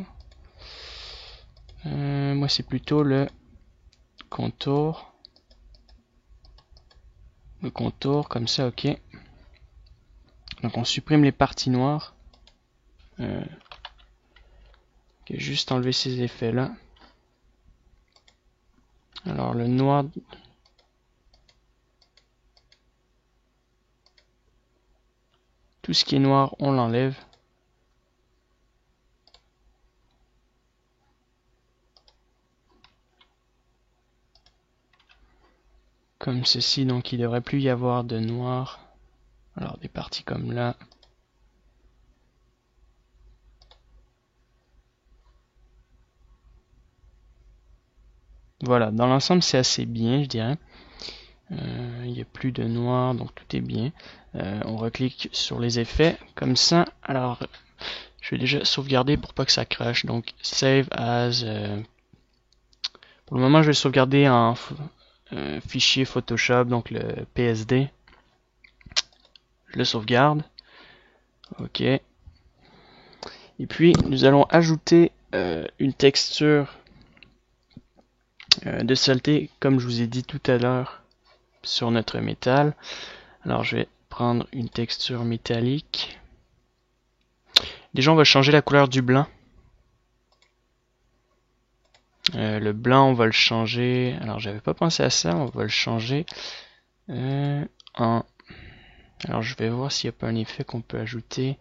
Moi c'est plutôt le contour. Le contour comme ça, ok. Donc on supprime les parties noires. Ok, juste enlever ces effets là. Alors le noir, tout ce qui est noir, on l'enlève. Comme ceci, donc il ne devrait plus y avoir de noir. Alors des parties comme là. Voilà, dans l'ensemble c'est assez bien, je dirais. Il n'y a plus de noir, donc tout est bien. On reclique sur les effets, comme ça. Alors, je vais déjà sauvegarder pour pas que ça crache. Donc, save as. Pour le moment, je vais sauvegarder en fichier Photoshop, donc le PSD. Je le sauvegarde. OK. Et puis, nous allons ajouter une texture de saleté, comme je vous ai dit tout à l'heure, sur notre métal. Alors, je vais prendre une texture métallique. Déjà, on va changer la couleur du blanc. Le blanc, on va le changer. Alors, j'avais pas pensé à ça. On va le changer en. Alors, je vais voir s'il n'y a pas un effet qu'on peut ajouter.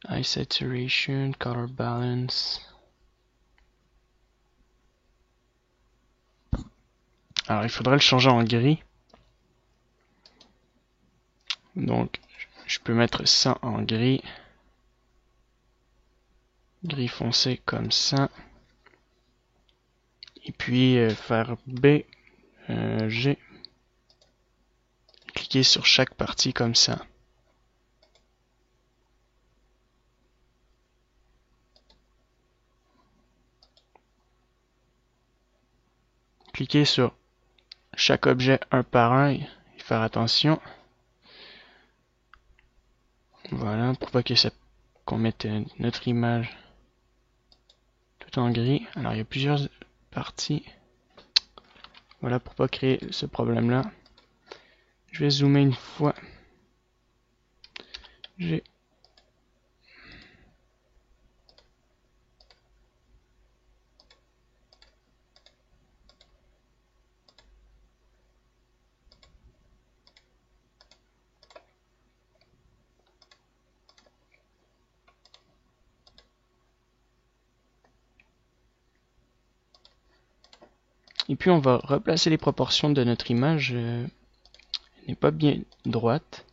High saturation, color balance. Alors, il faudrait le changer en gris. Donc, je peux mettre ça en gris. Gris foncé comme ça. Et puis, faire B, G. Cliquer sur chaque partie comme ça. Cliquer sur chaque objet un par un et faire attention. Voilà, pour pas que ça, qu'on mette notre image tout en gris. Alors il y a plusieurs parties. Voilà, pour pas créer ce problème-là. Je vais zoomer une fois. J'ai Et puis on va replacer les proportions de notre image. Elle n'est pas bien droite.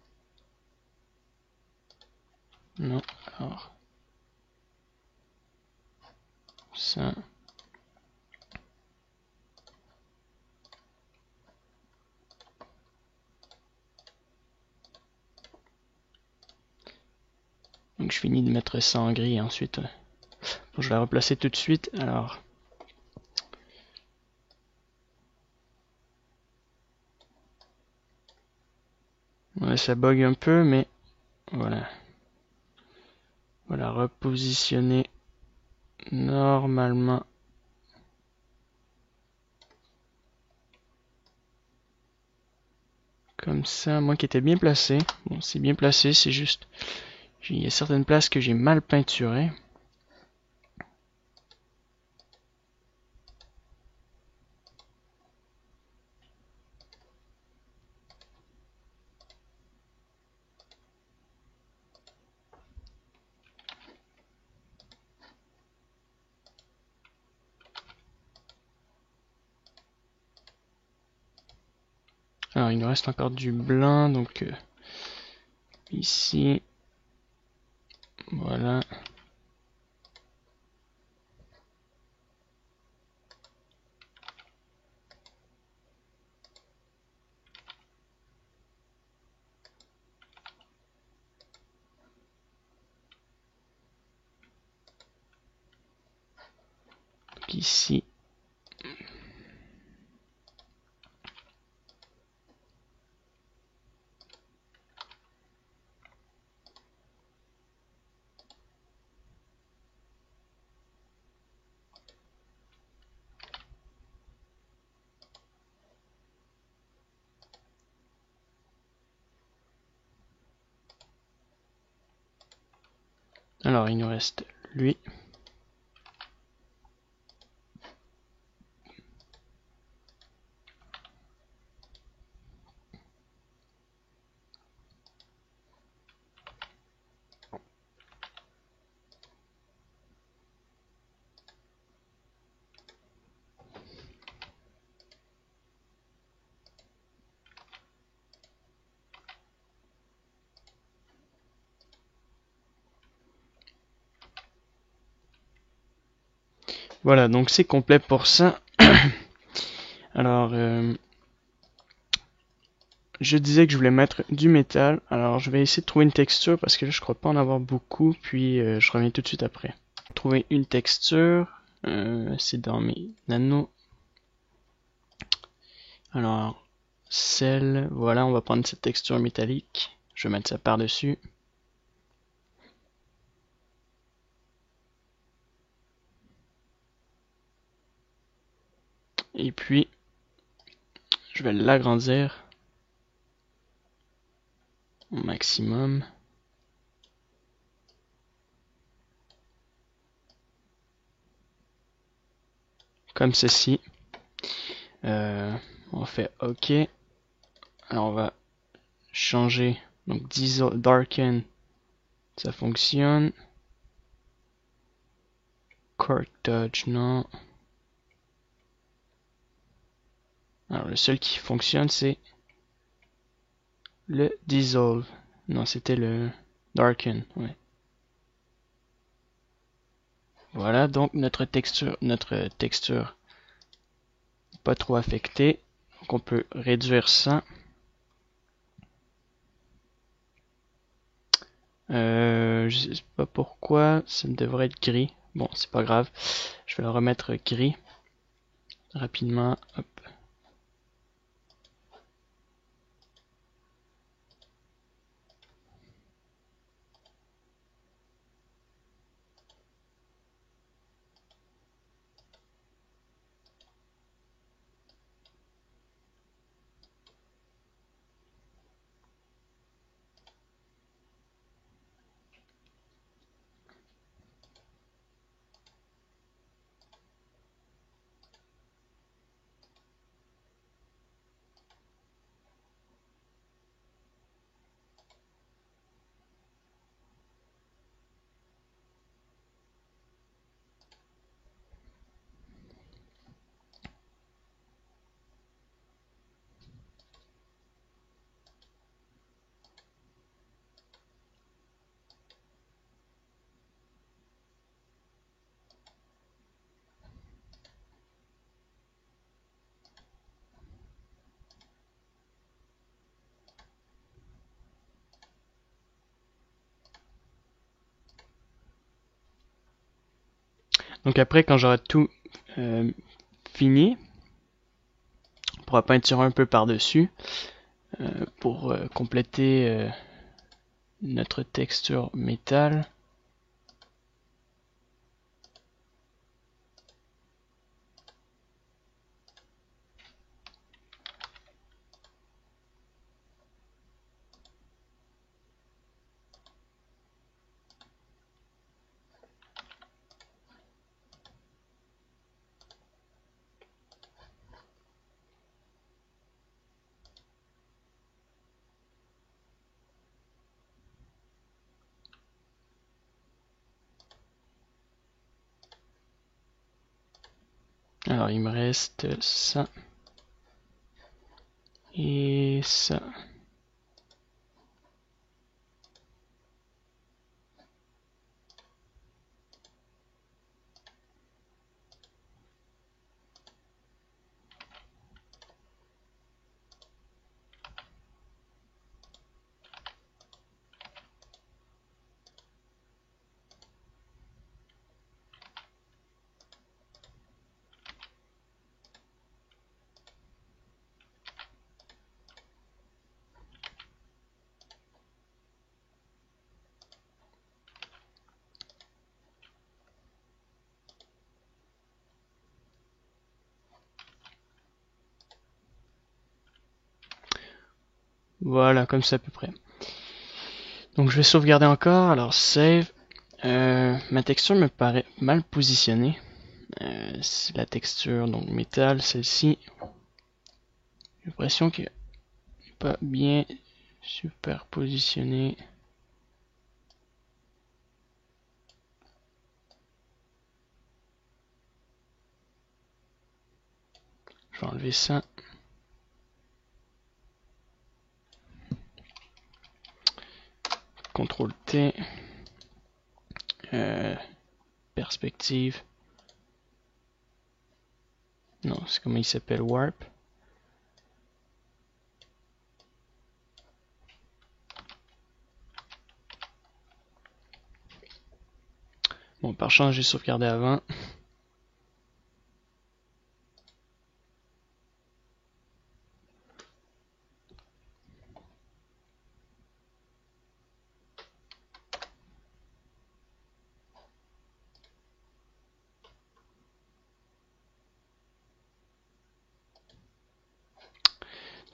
Non, alors ça. Donc je finis de mettre ça en gris et ensuite je vais la replacer tout de suite. Alors ouais, ça bug un peu, mais voilà. Voilà, repositionner normalement. Comme ça, moi qui était bien placé. Bon, c'est bien placé, c'est juste. Il y a certaines places que j'ai mal peinturées. Alors, il nous reste encore du blanc, donc ici, voilà. Donc ici. Alors, il nous reste lui. Voilà, donc c'est complet pour ça. Alors, je disais que je voulais mettre du métal. Alors, je vais essayer de trouver une texture parce que là, je crois pas en avoir beaucoup. Puis, je reviens tout de suite après. Trouver une texture. C'est dans mes nanos. Alors, celle, voilà, on va prendre cette texture métallique. Je vais mettre ça par-dessus. Et puis, je vais l'agrandir au maximum. Comme ceci. On fait OK. Alors, on va changer. Donc, Diesel Darken, ça fonctionne. Cork Dodge, non. Alors, le seul qui fonctionne, c'est le Dissolve. Non, c'était le Darken, ouais. Voilà, donc notre texture pas trop affectée. Donc, on peut réduire ça. Je sais pas pourquoi, ça devrait être gris. Bon, c'est pas grave. Je vais le remettre gris rapidement. Hop. Donc après, quand j'aurai tout fini, on pourra peinturer un peu par-dessus pour compléter notre texture métal. Alors il me reste ça et ça. Voilà, comme ça à peu près. Donc je vais sauvegarder encore. Alors save. Ma texture me paraît mal positionnée. C'est la texture donc métal, celle-ci. J'ai l'impression qu'elle n'est pas bien super positionnée. Je vais enlever ça. CTRL T. Perspective. Non, c'est comment il s'appelle, Warp. Bon, par chance, j'ai sauvegardé avant.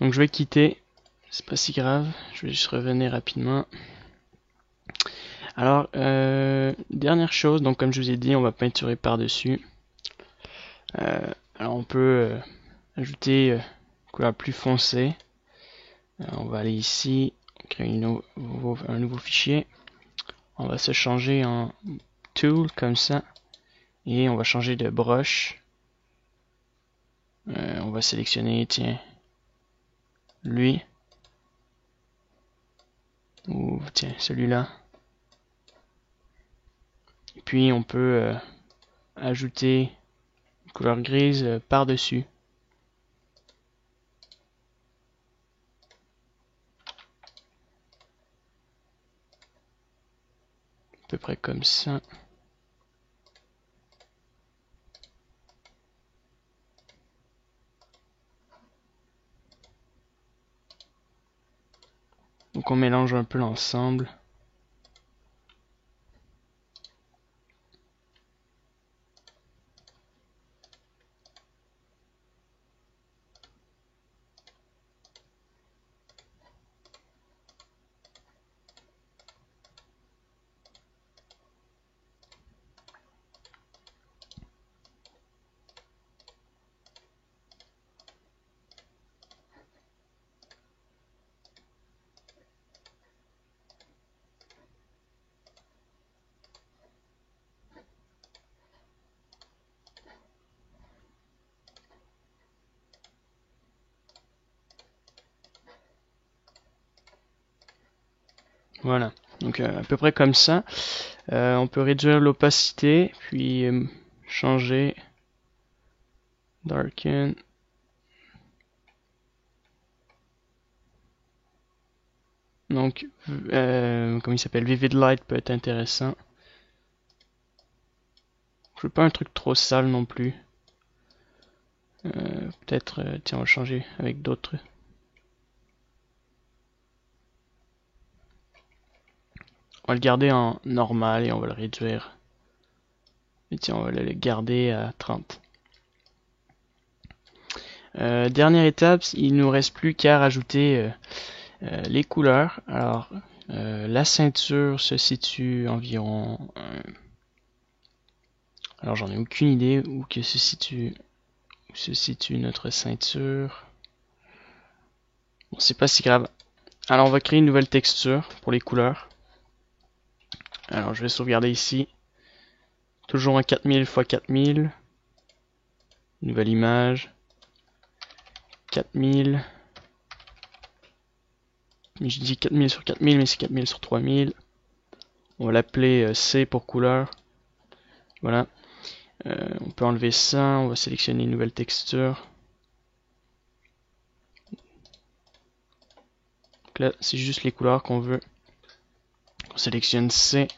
Donc je vais quitter, c'est pas si grave, je vais juste revenir rapidement. Alors, dernière chose, donc comme je vous ai dit, on va peinturer par-dessus. Alors on peut ajouter une couleur plus foncée. On va aller ici, créer un nouveau fichier. On va se changer en tool comme ça. Et on va changer de brush. On va sélectionner, tiens, lui. Ou tiens, celui-là. Et puis on peut ajouter une couleur grise par-dessus. À peu près comme ça. Donc on mélange un peu l'ensemble. Voilà, donc à peu près comme ça. On peut réduire l'opacité, puis changer Darken. Donc, comment il s'appelle? Vivid Light peut être intéressant. Je veux pas un truc trop sale non plus. Peut-être, tiens, on va changer avec d'autres. On va le garder en normal et on va le réduire. Et tiens, on va le garder à 30. Dernière étape, il nous reste plus qu'à rajouter les couleurs. Alors, la ceinture se situe environ... alors, j'en ai aucune idée où se situe notre ceinture. Bon, c'est pas si grave. Alors, on va créer une nouvelle texture pour les couleurs. Alors, je vais sauvegarder ici. Toujours un 4000 x 4000. Nouvelle image. 4000. Je dis 4000 sur 4000, mais c'est 4000 sur 3000. On va l'appeler C pour couleur. Voilà. On peut enlever ça. On va sélectionner une nouvelle texture. Donc là, c'est juste les couleurs qu'on veut. On sélectionne C.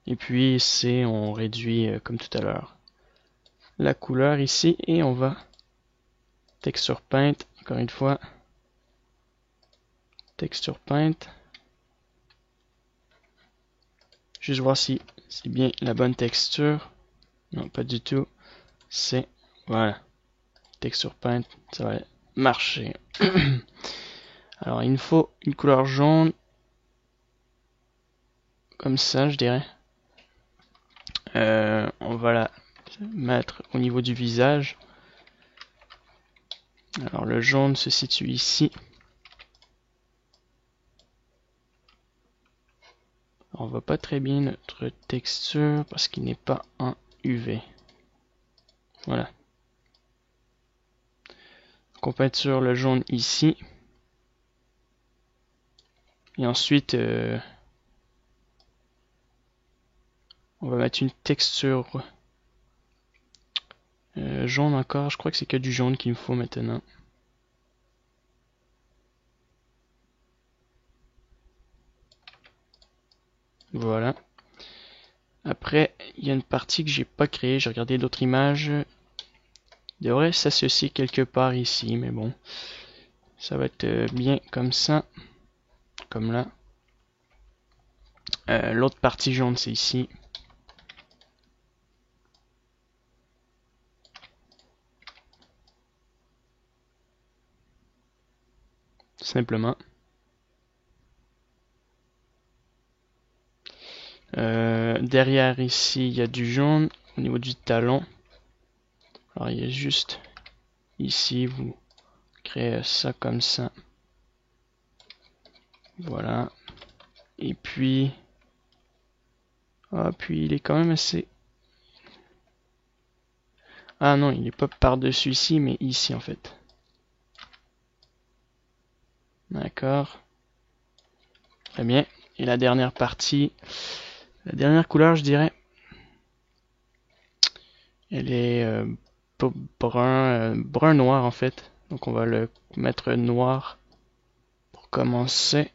Et puis C, on réduit comme tout à l'heure la couleur ici. Et on va texture paint. Encore une fois. Texture paint. Juste voir si c'est bien la bonne texture. Non, pas du tout. C'est, voilà, texture paint, ça va marcher. Alors, il nous faut une couleur jaune. Comme ça, je dirais. On va la mettre au niveau du visage. Alors, le jaune se situe ici. On voit pas très bien notre texture parce qu'il n'est pas en UV. Voilà. Donc on peinture le jaune ici. Et ensuite, on va mettre une texture jaune encore. Je crois que c'est que du jaune qu'il me faut maintenant. Voilà. Après, il y a une partie que j'ai pas créée. J'ai regardé d'autres images. Il devrait s'associer quelque part ici, mais bon. Ça va être bien comme ça. Comme là. L'autre partie jaune, c'est ici. Simplement. Derrière ici, il y a du jaune au niveau du talon. Alors, il y a juste ici, vous créez ça comme ça. Voilà. Et puis... Ah, puis il est quand même assez... Ah non, il est pas par-dessus ici, mais ici en fait. D'accord. Très bien. Et la dernière partie, la dernière couleur, je dirais, elle est brun noir en fait. Donc on va le mettre noir pour commencer.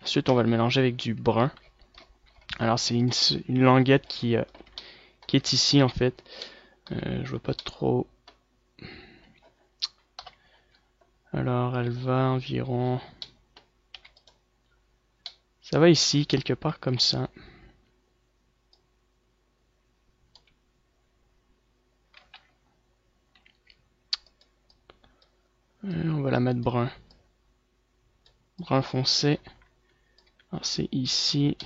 Ensuite, on va le mélanger avec du brun. Alors c'est une languette qui est ici en fait. Je vois pas trop. Alors elle va environ... Ça va ici, quelque part comme ça. On va la mettre brun. Brun foncé. Alors c'est ici.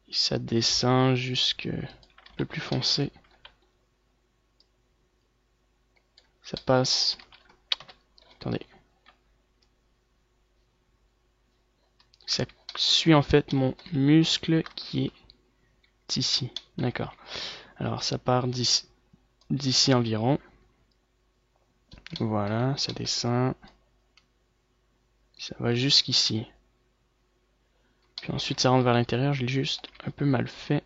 Et ça descend jusque un peu plus foncé. Ça passe. Attendez. Ça suit en fait mon muscle qui est ici. D'accord. Alors ça part d'ici environ. Voilà, ça descend. Ça va jusqu'ici. Puis ensuite ça rentre vers l'intérieur. Je l'ai juste un peu mal fait.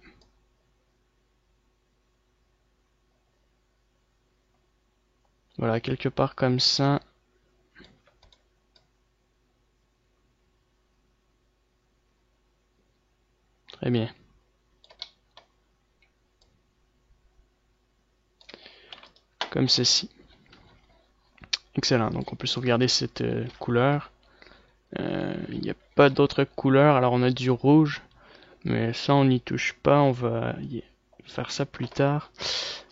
Voilà, quelque part comme ça. Très bien. Comme ceci. Excellent. Donc on peut sauvegarder cette couleur. Il n'y a pas d'autres couleurs. Alors on a du rouge. Mais ça on n'y touche pas. On va faire ça plus tard.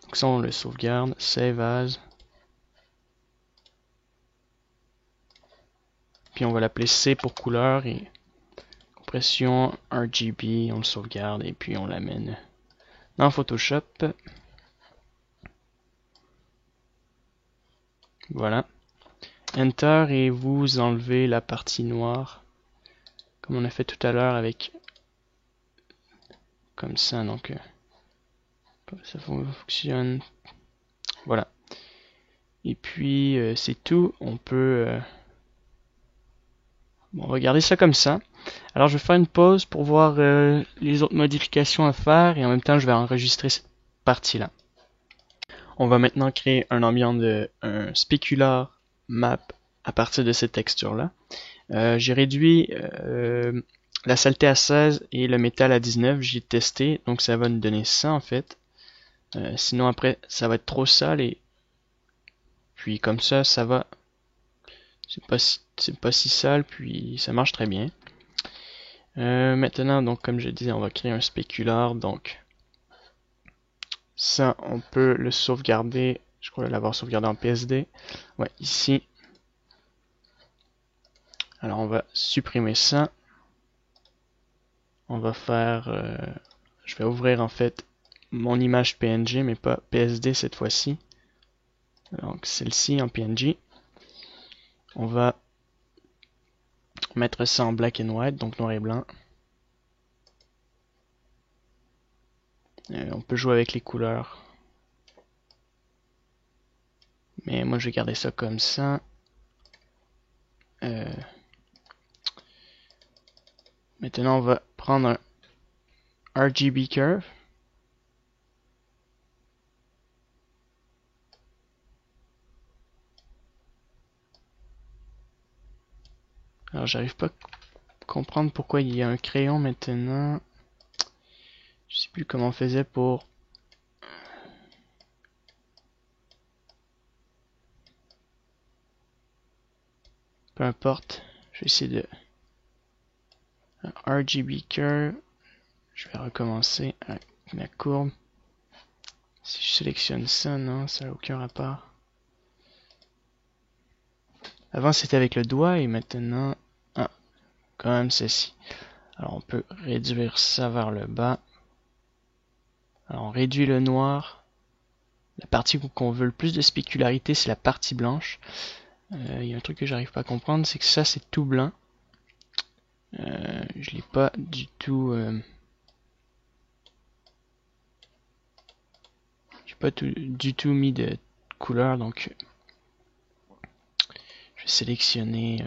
Donc ça on le sauvegarde. Save as. Puis on va l'appeler C pour couleur. Et compression RGB. On le sauvegarde. Et puis on l'amène dans Photoshop. Voilà. Enter et vous enlevez la partie noire. Comme on a fait tout à l'heure avec... Comme ça, donc... ça fonctionne. Voilà. Et puis, c'est tout. On peut... Bon, regarder ça comme ça. Alors, je vais faire une pause pour voir les autres modifications à faire. Et en même temps, je vais enregistrer cette partie-là. On va maintenant créer un un specular map à partir de cette texture-là. J'ai réduit la saleté à 16 et le métal à 19. J'ai testé, donc ça va nous donner ça en fait. Sinon après, ça va être trop sale et puis comme ça va. C'est pas si sale, puis ça marche très bien. Maintenant, donc comme je disais, on va créer un spécular. Donc ça, on peut le sauvegarder. Je crois l'avoir sauvegardé en PSD. Ouais, ici. Alors on va supprimer ça. On va faire... je vais ouvrir en fait mon image PNG, mais pas PSD cette fois-ci. Donc celle-ci en PNG. On va mettre ça en black and white, donc noir et blanc. On peut jouer avec les couleurs. Mais moi je vais garder ça comme ça. Maintenant on va prendre un RGB curve. Alors j'arrive pas à comprendre pourquoi il y a un crayon maintenant. Je sais plus comment on faisait pour... Peu importe. Je vais essayer de... Un RGB curve. Je vais recommencer avec ma courbe. Si je sélectionne ça, non, ça n'a aucun rapport. Avant c'était avec le doigt et maintenant... Ah, quand même ceci. Alors on peut réduire ça vers le bas. Alors on réduit le noir. La partie qu'on veut le plus de spécularité, c'est la partie blanche. Il y a un truc que j'arrive pas à comprendre, c'est que ça c'est tout blanc. Je l'ai pas du tout... j'ai pas du tout mis de couleur, donc je vais sélectionner...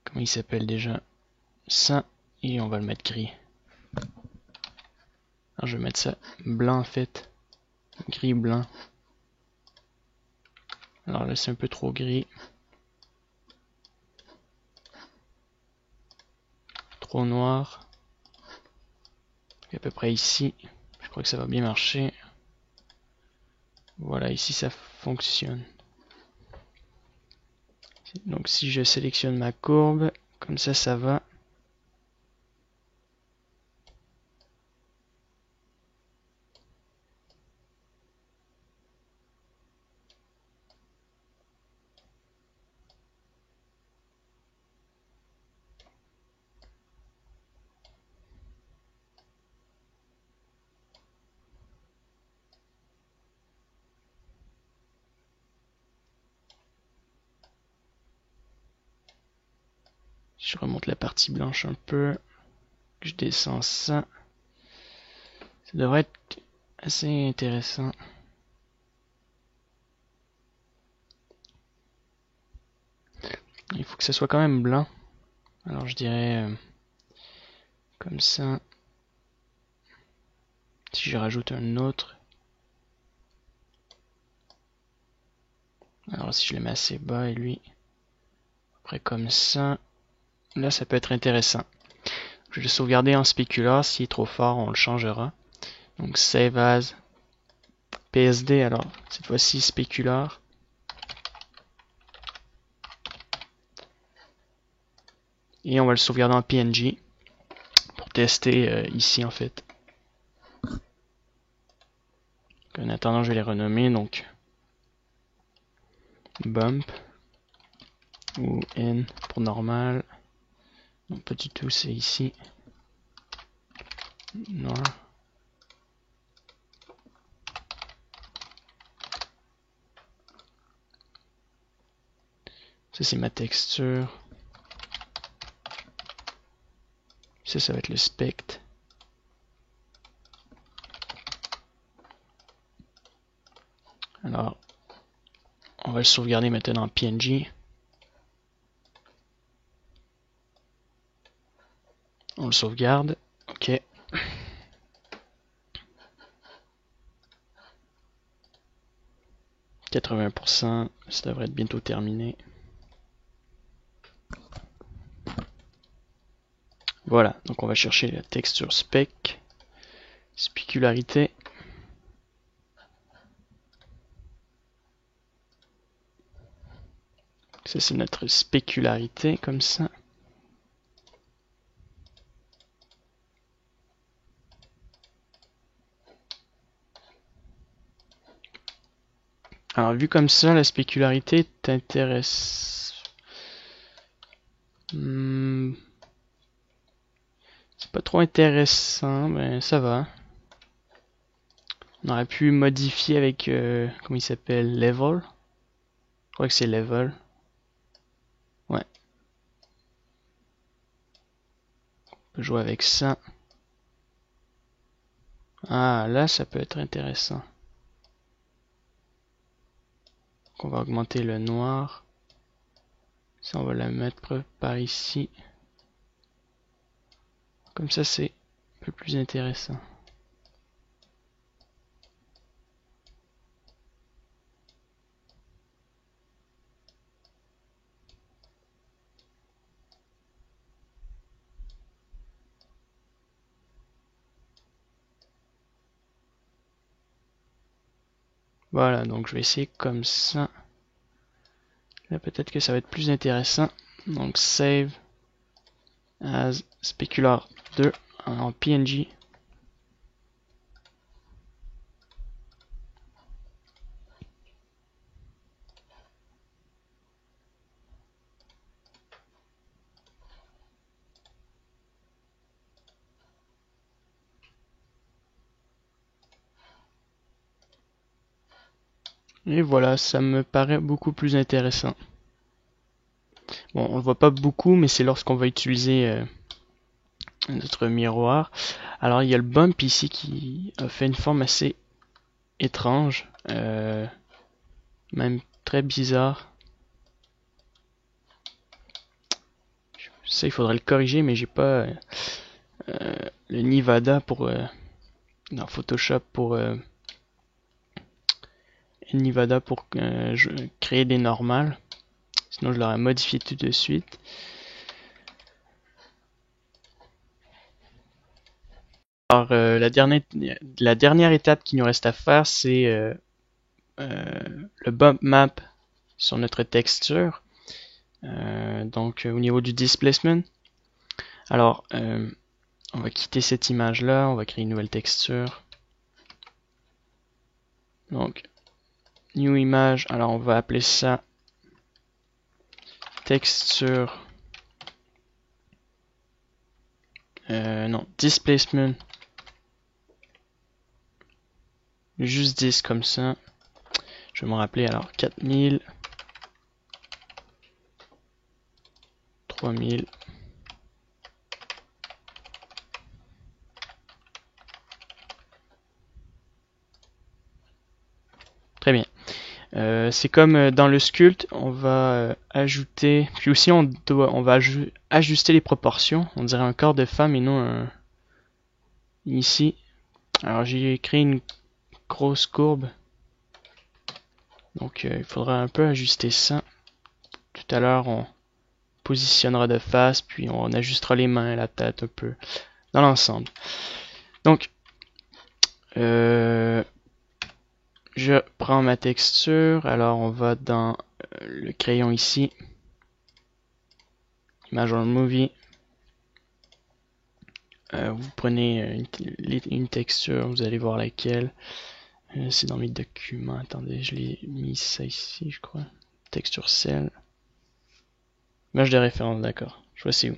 comment il s'appelle déjà? Ça, et on va le mettre gris. Alors je vais mettre ça blanc en fait. Gris blanc. Alors là c'est un peu trop gris. Trop noir. Et à peu près ici. Je crois que ça va bien marcher. Voilà, ici ça fonctionne. Donc si je sélectionne ma courbe, comme ça va. Je remonte la partie blanche un peu. Je descends ça. Ça devrait être assez intéressant. Il faut que ça soit quand même blanc. Alors je dirais comme ça. Si je rajoute un autre. Alors si je le mets assez bas et lui. Après comme ça. Là ça peut être intéressant. Je vais le sauvegarder en spécular. S'il est trop fort on le changera. Donc save as. PSD alors cette fois-ci spécular. Et on va le sauvegarder en PNG. Pour tester ici en fait. En attendant, je vais les renommer donc bump ou n pour normal. Non, pas du tout, c'est ici. Noir. Ça, c'est ma texture. Ça va être le spect. Alors, on va le sauvegarder maintenant en PNG. On le sauvegarde. OK. « 80%, ça devrait être bientôt terminé. Voilà, donc on va chercher la texture spec, spécularité. Ça c'est notre spécularité comme ça. Alors vu comme ça, la spécularité t'intéresse. C'est pas trop intéressant, mais ça va. On aurait pu modifier avec, comment il s'appelle, level. Je crois que c'est level. Ouais. On peut jouer avec ça. Ah, là, ça peut être intéressant. Donc, on va augmenter le noir. Ça, on va la mettre par ici. Comme ça, c'est un peu plus intéressant. Voilà, donc je vais essayer comme ça. Là, peut-être que ça va être plus intéressant. Donc, save as specular 2 en PNG. Et voilà, ça me paraît beaucoup plus intéressant. Bon, on le voit pas beaucoup, mais c'est lorsqu'on va utiliser notre miroir. Alors, il y a le bump ici qui a fait une forme assez étrange, même très bizarre. Ça, il faudrait le corriger, mais j'ai pas le Nivada pour dans Photoshop pour Nivada pour créer des normales. Sinon, je l'aurais modifié tout de suite. Alors, la dernière étape qui nous reste à faire, c'est le bump map sur notre texture. Donc, au niveau du displacement. Alors, on va quitter cette image-là, on va créer une nouvelle texture. Donc, new image, alors on va appeler ça texture. Non, displacement. Juste 10 comme ça. Je vais me rappeler alors 4000, 3000. Très bien. C'est comme dans le sculpt, on va ajouter, puis aussi on va ajuster les proportions. On dirait un corps de femme et non un ici. Alors j'ai créé une grosse courbe, donc il faudra un peu ajuster ça. Tout à l'heure on positionnera de face, puis on ajustera les mains et la tête un peu dans l'ensemble. Donc je prends ma texture, alors on va dans le crayon ici, Image on Movie. Vous prenez une texture, vous allez voir laquelle. C'est dans mes documents. Attendez, je l'ai mis ça ici, je crois. Texture cell. Image de référence, d'accord. Je vois c'est où.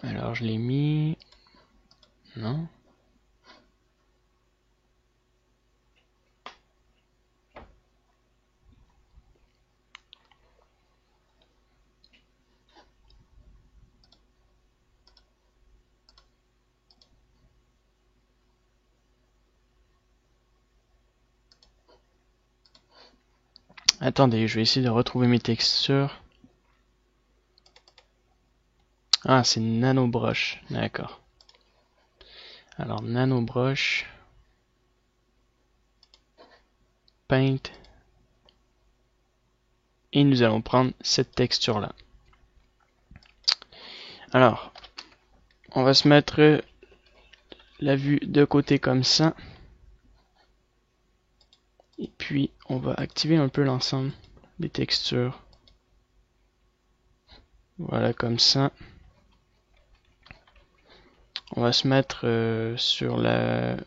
Alors je l'ai mis. Non. Attendez, je vais essayer de retrouver mes textures. Ah, c'est NanoBrush, d'accord. Alors NanoBrush, Paint, et nous allons prendre cette texture là. Alors, on va se mettre la vue de côté comme ça. Et puis, on va activer un peu l'ensemble des textures. Voilà, comme ça. On va se mettre sur la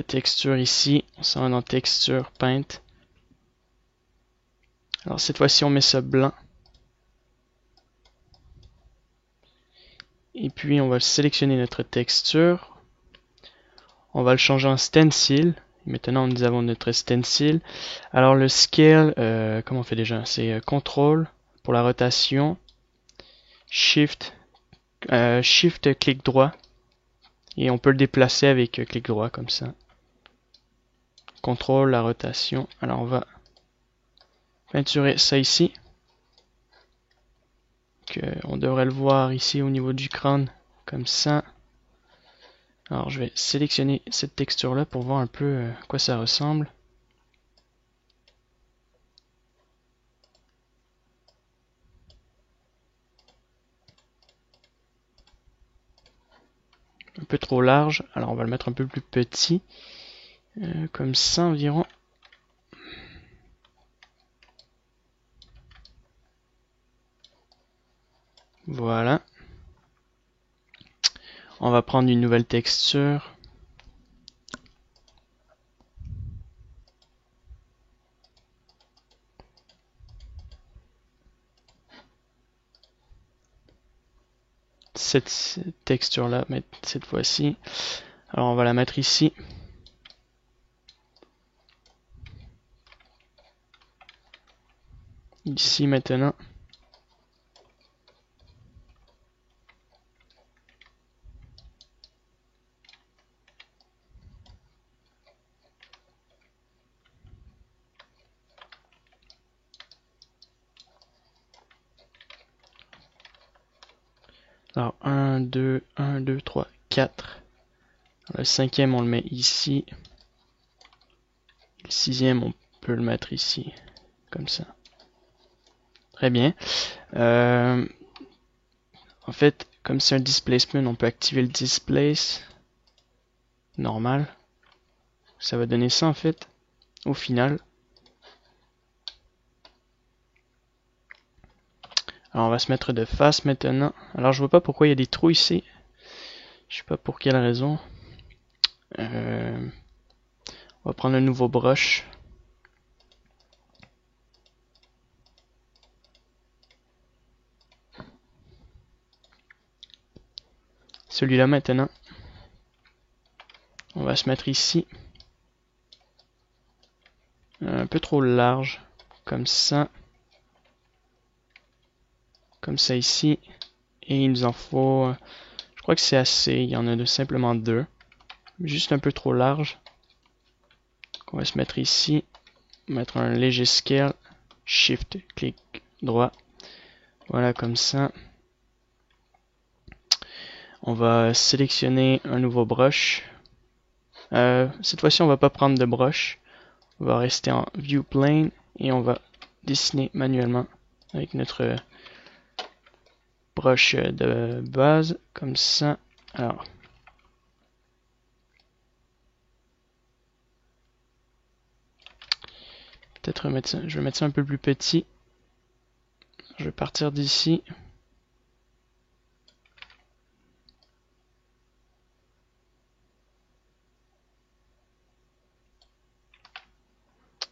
texture ici. On s'en va dans Texture, Paint. Alors, cette fois-ci, on met ça blanc. Et puis, on va sélectionner notre texture. On va le changer en stencil. Maintenant, nous avons notre stencil. Alors, le scale, comment on fait déjà? C'est CTRL pour la rotation. Shift, clic droit. Et on peut le déplacer avec clic droit, comme ça. CTRL, la rotation. Alors, on va peinturer ça ici. On devrait le voir ici au niveau du crâne, comme ça. Alors je vais sélectionner cette texture là pour voir un peu à quoi ça ressemble. Un peu trop large, alors on va le mettre un peu plus petit, comme ça environ. Voilà. On va prendre une nouvelle texture. Cette texture là, cette fois-ci. Alors on va la mettre ici. Ici maintenant. Alors 1, 2, 1, 2, 3, 4. Le cinquième on le met ici. Le sixième on peut le mettre ici. Comme ça. Très bien. En fait, comme c'est un displacement, on peut activer le displace. Normal. Ça va donner ça en fait. Au final. Alors on va se mettre de face maintenant. Alors je vois pas pourquoi il y a des trous ici. Je sais pas pour quelle raison. On va prendre un nouveau brush. Celui-là maintenant. On va se mettre ici. Un peu trop large. Comme ça. Comme ça ici. Et il nous en faut... Je crois que c'est assez. Il y en a simplement deux. Juste un peu trop large. On va se mettre ici. Mettre un léger scale. Shift, clic droit. Voilà comme ça. On va sélectionner un nouveau brush. Cette fois-ci, on va pas prendre de brush. On va rester en View Plane et on va dessiner manuellement avec notre brush de base, comme ça. Alors, peut-être je vais mettre ça un peu plus petit. Je vais partir d'ici.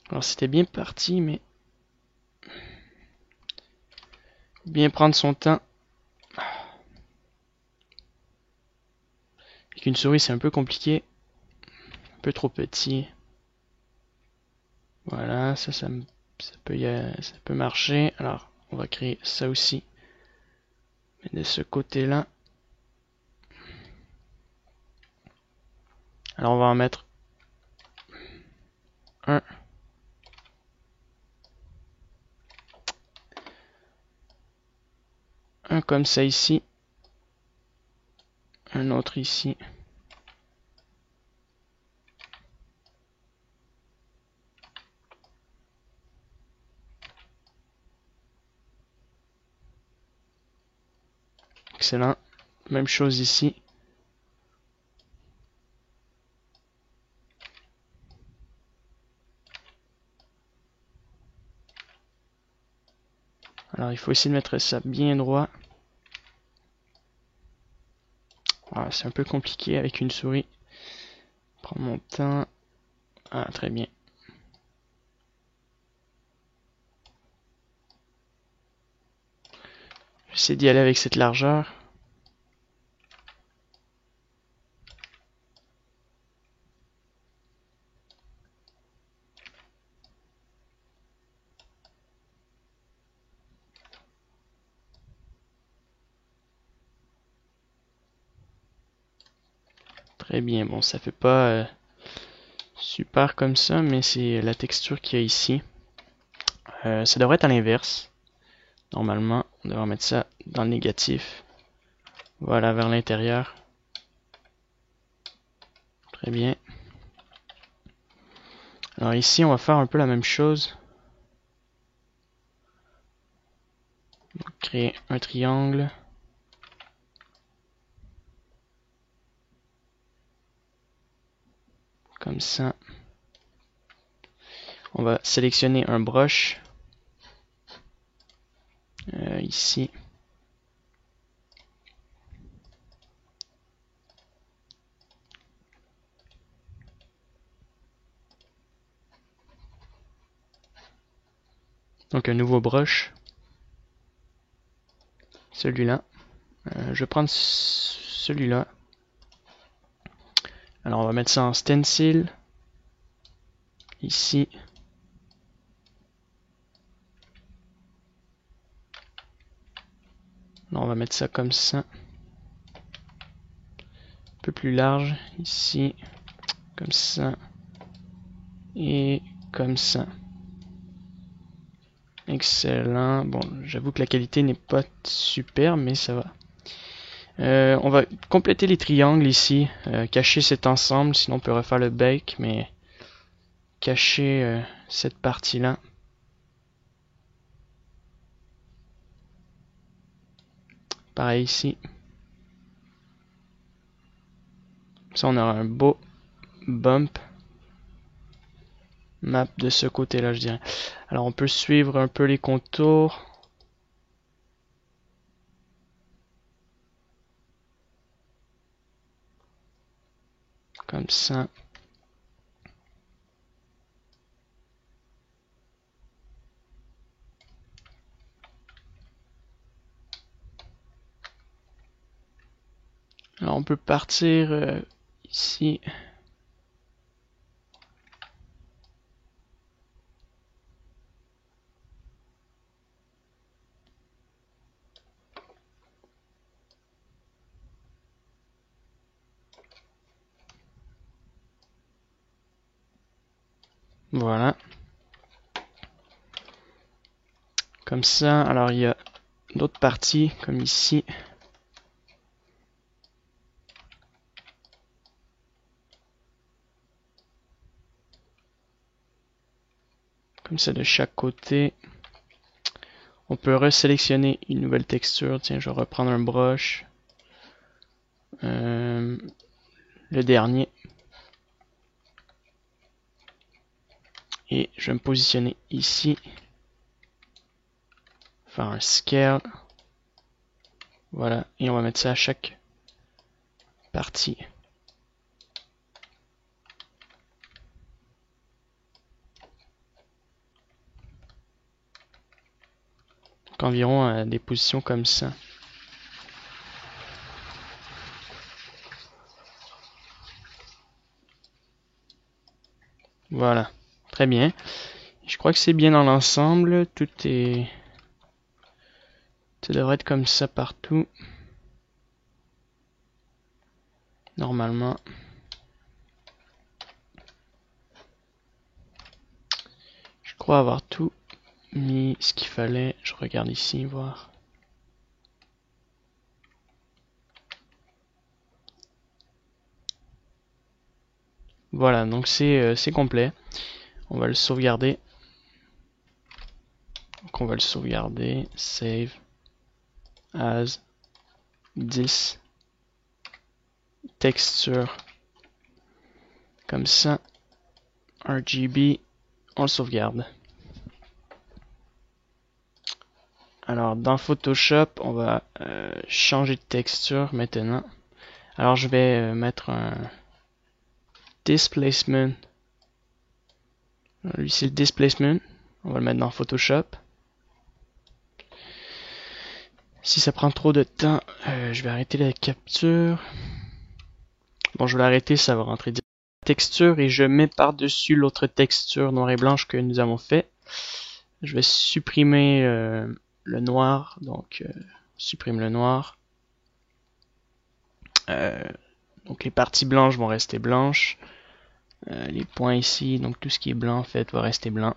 Alors, c'était bien parti, mais bien prendre son temps. Avec une souris, c'est un peu compliqué. Un peu trop petit. Voilà, ça peut marcher. Alors, on va créer ça aussi. Mais de ce côté-là. Alors, on va en mettre un. Un comme ça ici. Un autre ici. Excellent. Même chose ici. Alors il faut essayer de mettre ça bien droit. Ah, c'est un peu compliqué avec une souris. Prends mon temps. Ah, très bien. J'essaie d'y aller avec cette largeur. Très bien. Bon, ça fait pas super comme ça, mais c'est la texture qu'il y a ici. Ça devrait être à l'inverse. Normalement, on devrait mettre ça dans le négatif. Voilà, vers l'intérieur. Très bien. Alors ici, on va faire un peu la même chose. On va créer un triangle. Comme ça. On va sélectionner un brush. Ici. Donc un nouveau brush. Celui-là. Je vais prendre celui-là. Alors on va mettre ça en stencil. Ici. Alors, on va mettre ça comme ça. Un peu plus large. Ici. Comme ça. Et comme ça. Excellent. Bon, j'avoue que la qualité n'est pas super, mais ça va. On va compléter les triangles ici, cacher cet ensemble, sinon on peut refaire le bake, mais cacher cette partie-là. Pareil ici. Ça, on aura un beau bump map de ce côté-là, je dirais. Alors, on peut suivre un peu les contours. Comme ça. Alors, on peut partir ici. Voilà. Comme ça. Alors, il y a d'autres parties, comme ici. Comme ça de chaque côté. On peut resélectionner une nouvelle texture. Tiens, je vais reprendre un brush. Le dernier. Et je vais me positionner ici. Faire un scale. Voilà. Et on va mettre ça à chaque partie. Donc environ à des positions comme ça. Voilà. Très bien. Je crois que c'est bien dans l'ensemble. Tout est... Ça devrait être comme ça partout. Normalement. Je crois avoir tout mis ce qu'il fallait. Je regarde ici, voir. Voilà, donc c'est complet. On va le sauvegarder. Donc on va le sauvegarder. Save as 10 texture. Comme ça. RGB. On le sauvegarde. Alors dans Photoshop, on va changer de texture maintenant. Alors je vais mettre un displacement. Lui c'est le displacement. On va le mettre dans Photoshop. Si ça prend trop de temps, je vais arrêter la capture. Bon, je vais l'arrêter, ça va rentrer la texture et je mets par-dessus l'autre texture noire et blanche que nous avons fait. Je vais supprimer le noir, donc supprime le noir. Donc les parties blanches vont rester blanches. Les points ici, donc tout ce qui est blanc en fait va rester blanc.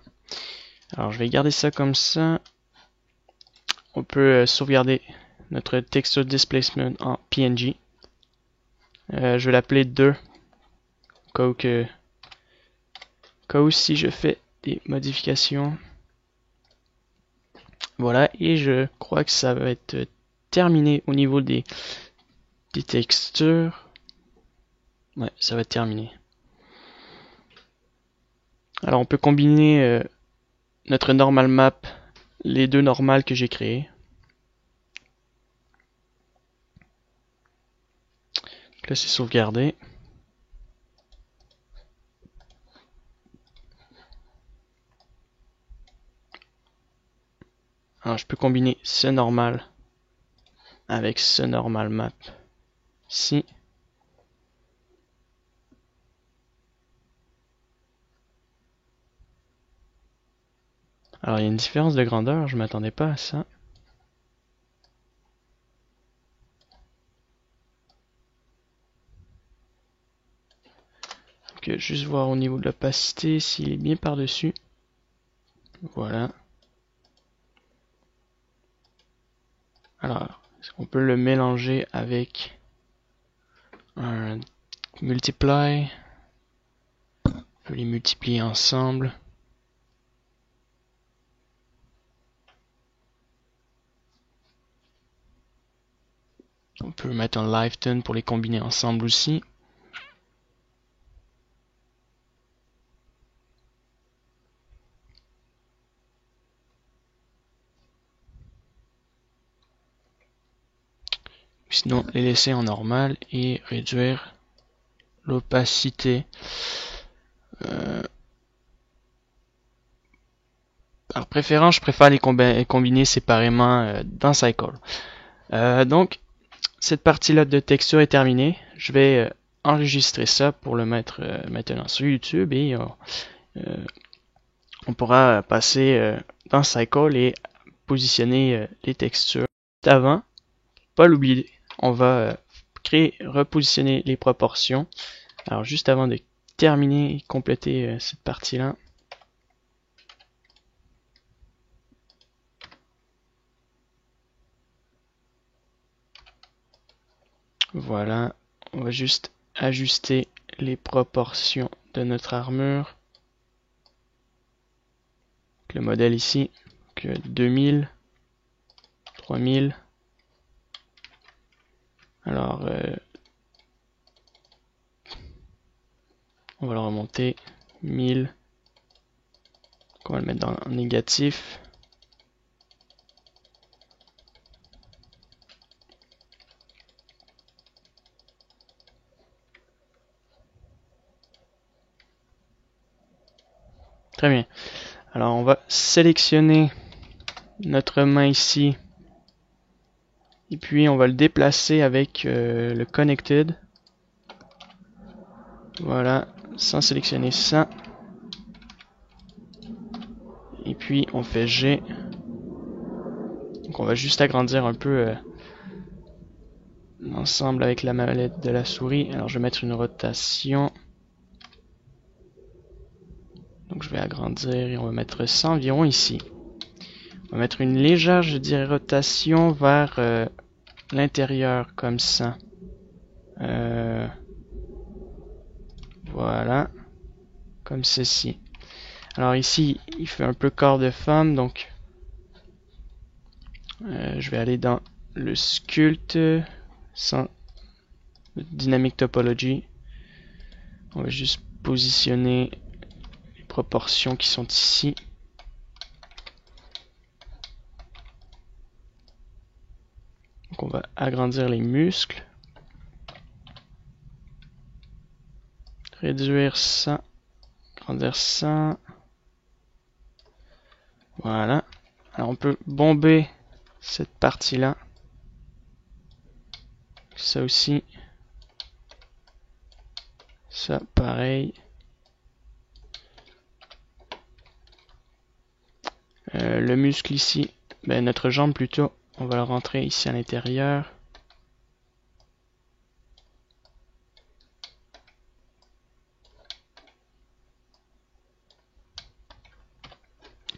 Alors je vais garder ça comme ça. On peut sauvegarder notre texture displacement en PNG. Je vais l'appeler 2 au cas où si je fais des modifications. Voilà, et je crois que ça va être terminé au niveau des textures. Ouais, ça va être terminé. Alors on peut combiner notre normal map, les deux normales que j'ai créées. Là c'est sauvegardé. Alors je peux combiner ce normal avec ce normal map ici. Alors il y a une différence de grandeur, je m'attendais pas à ça. Donc juste voir au niveau de l'opacité s'il est bien par-dessus. Voilà. Alors, on peut le mélanger avec un multiply. On peut les multiplier ensemble. On peut mettre un liveton pour les combiner ensemble aussi. Sinon, les laisser en normal et réduire l'opacité. Par préférence, je préfère les combiner séparément dans Cycle. Donc, cette partie-là de texture est terminée. Je vais enregistrer ça pour le mettre maintenant sur YouTube et on pourra passer dans Cycle et positionner les textures. Avant, pas l'oublier, on va repositionner les proportions. Alors juste avant de terminer et compléter cette partie-là, voilà, on va juste ajuster les proportions de notre armure. Le modèle ici, que 2000, 3000. Alors, on va le remonter 1000. On va le mettre en négatif. Très bien. Alors, on va sélectionner notre main ici. Et puis, on va le déplacer avec le Connected. Voilà, sans sélectionner ça. Et puis, on fait G. Donc, on va juste agrandir un peu l'ensemble avec la mallette de la souris. Alors, je vais mettre une rotation. Donc, je vais agrandir et on va mettre ça environ ici. On va mettre une légère, je dirais, rotation vers l'intérieur, comme ça. Voilà. Comme ceci. Alors ici, il fait un peu corps de femme, donc je vais aller dans le sculpt sans dynamic topology. On va juste positionner les proportions qui sont ici. Donc on va agrandir les muscles. Réduire ça. Agrandir ça. Voilà. Alors on peut bomber cette partie-là. Ça aussi. Ça, pareil. Le muscle ici, ben, notre jambe plutôt, on va le rentrer ici à l'intérieur.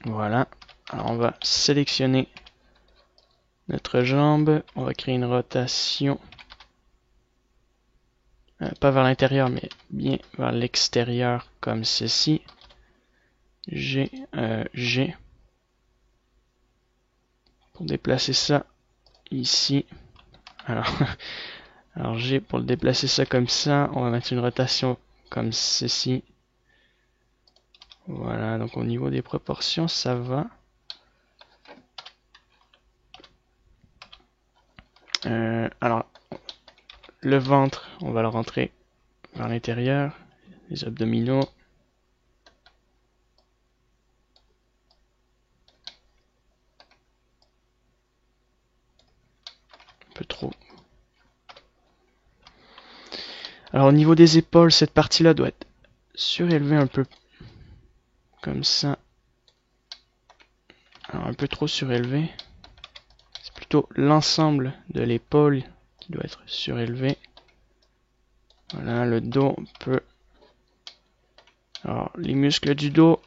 Voilà. Alors on va sélectionner notre jambe. On va créer une rotation. Pas vers l'intérieur, mais bien vers l'extérieur, comme ceci. G. Pour déplacer ça ici. Alors, alors G, pour le déplacer ça comme ça, on va mettre une rotation comme ceci. Voilà, donc au niveau des proportions, ça va. Alors, le ventre, on va le rentrer vers l'intérieur. Les abdominaux. Un peu trop. Alors au niveau des épaules, cette partie-là doit être surélevée un peu. Comme ça. Alors un peu trop surélevée. C'est plutôt l'ensemble de l'épaule qui doit être surélevé. Voilà, le dos, on peut... Alors, les muscles du dos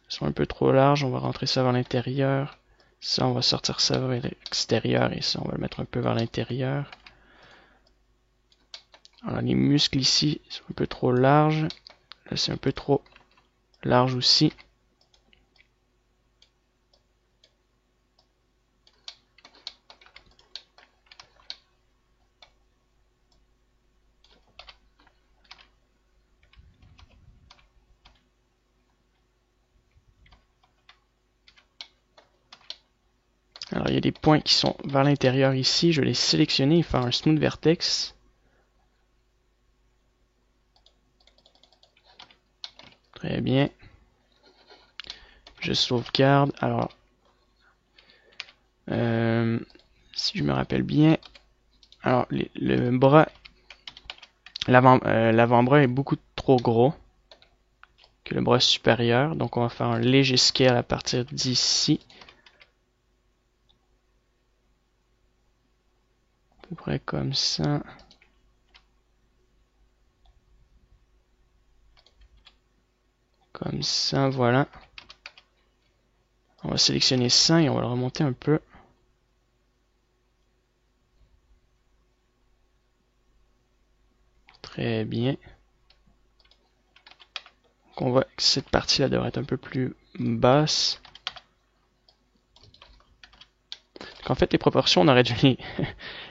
sont un peu trop larges. On va rentrer ça vers l'intérieur. Ça, on va sortir ça vers l'extérieur. Et ça, on va le mettre un peu vers l'intérieur. Alors, les muscles ici sont un peu trop larges. Là, c'est un peu trop large aussi. Alors, il y a des points qui sont vers l'intérieur ici. Je vais les sélectionner et faire un smooth vertex. Très bien. Je sauvegarde. Alors, si je me rappelle bien, alors le bras, l'avant-bras est beaucoup trop gros que le bras supérieur. Donc, on va faire un léger scale à partir d'ici. À peu près comme ça. Comme ça, voilà. On va sélectionner ça et on va le remonter un peu. Très bien. Donc on voit que cette partie-là devrait être un peu plus basse. Donc en fait, les proportions, on aurait dû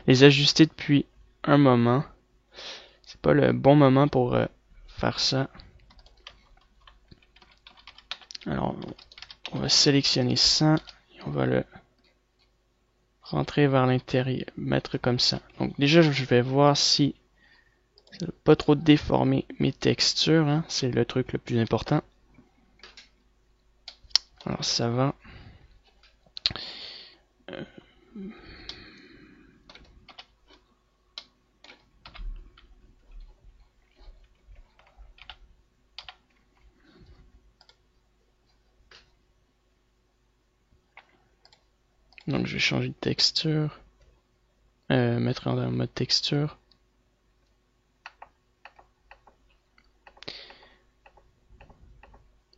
les ajuster depuis un moment. C'est pas le bon moment pour faire ça. Alors, on va sélectionner ça et on va le rentrer vers l'intérieur, mettre comme ça. Donc déjà, je vais voir si ça ne va pas trop déformer mes textures, hein. C'est le truc le plus important. Alors ça va. Donc je vais changer de texture. Mettre en mode texture.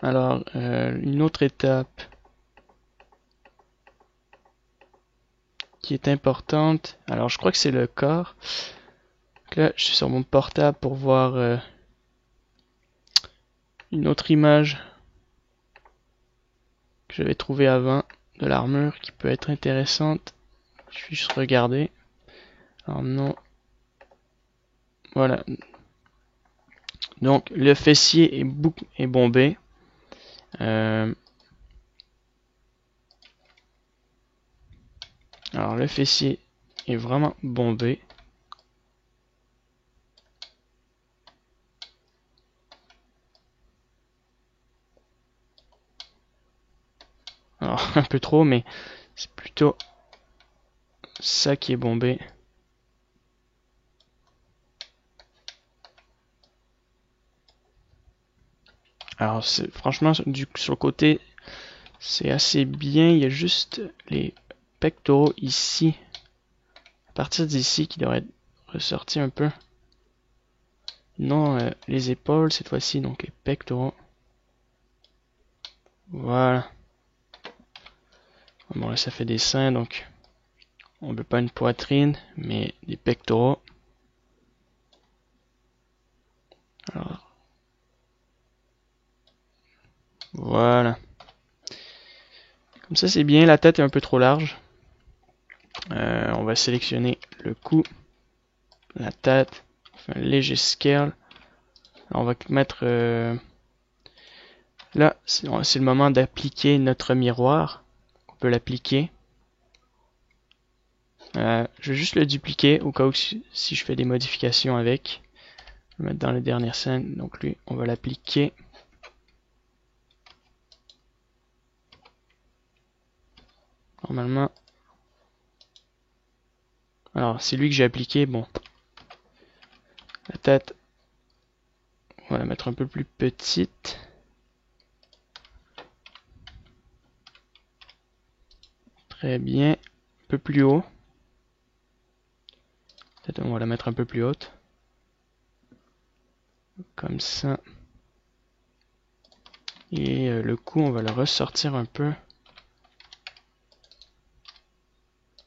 Alors, une autre étape qui est importante. Alors, je crois que c'est le corps. Donc là, je suis sur mon portable pour voir une autre image que j'avais trouvée avant de l'armure qui peut être intéressante. Je vais juste regarder. Alors non. Voilà. Donc, le fessier est bombé. Alors, le fessier est vraiment bombé. Alors, un peu trop, mais c'est plutôt ça qui est bombé. Alors, franchement, sur le côté, c'est assez bien. Il y a juste les pectoraux ici. À partir d'ici, qui devraient être ressortis un peu. Non, les épaules cette fois-ci, donc les pectoraux. Voilà. Bon là ça fait des seins, donc on veut pas une poitrine, mais des pectoraux. Alors, voilà. Comme ça c'est bien, la tête est un peu trop large. On va sélectionner le cou, la tête, on fait un léger scale. Alors, on va mettre là, c'est le moment d'appliquer notre miroir. On peut l'appliquer. Je vais juste le dupliquer au cas où si je fais des modifications avec. Je vais le mettre dans la dernière scène. Donc lui, on va l'appliquer. Normalement. Alors, c'est lui que j'ai appliqué. Bon. La tête, on va la mettre un peu plus petite. Très bien. Un peu plus haut. Peut-être on va la mettre un peu plus haute. Comme ça. Et le cou, on va le ressortir un peu.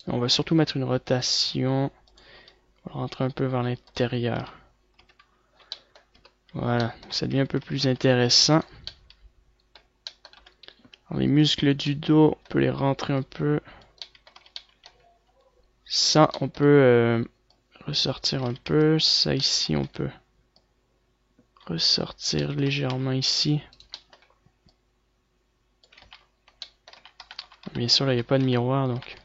On va surtout mettre une rotation. On va rentrer un peu vers l'intérieur. Voilà, ça devient un peu plus intéressant. Alors, les muscles du dos, on peut les rentrer un peu. Ça, on peut ressortir un peu. Ça ici, on peut ressortir légèrement ici. Bien sûr, là, il n'y a pas de miroir, donc.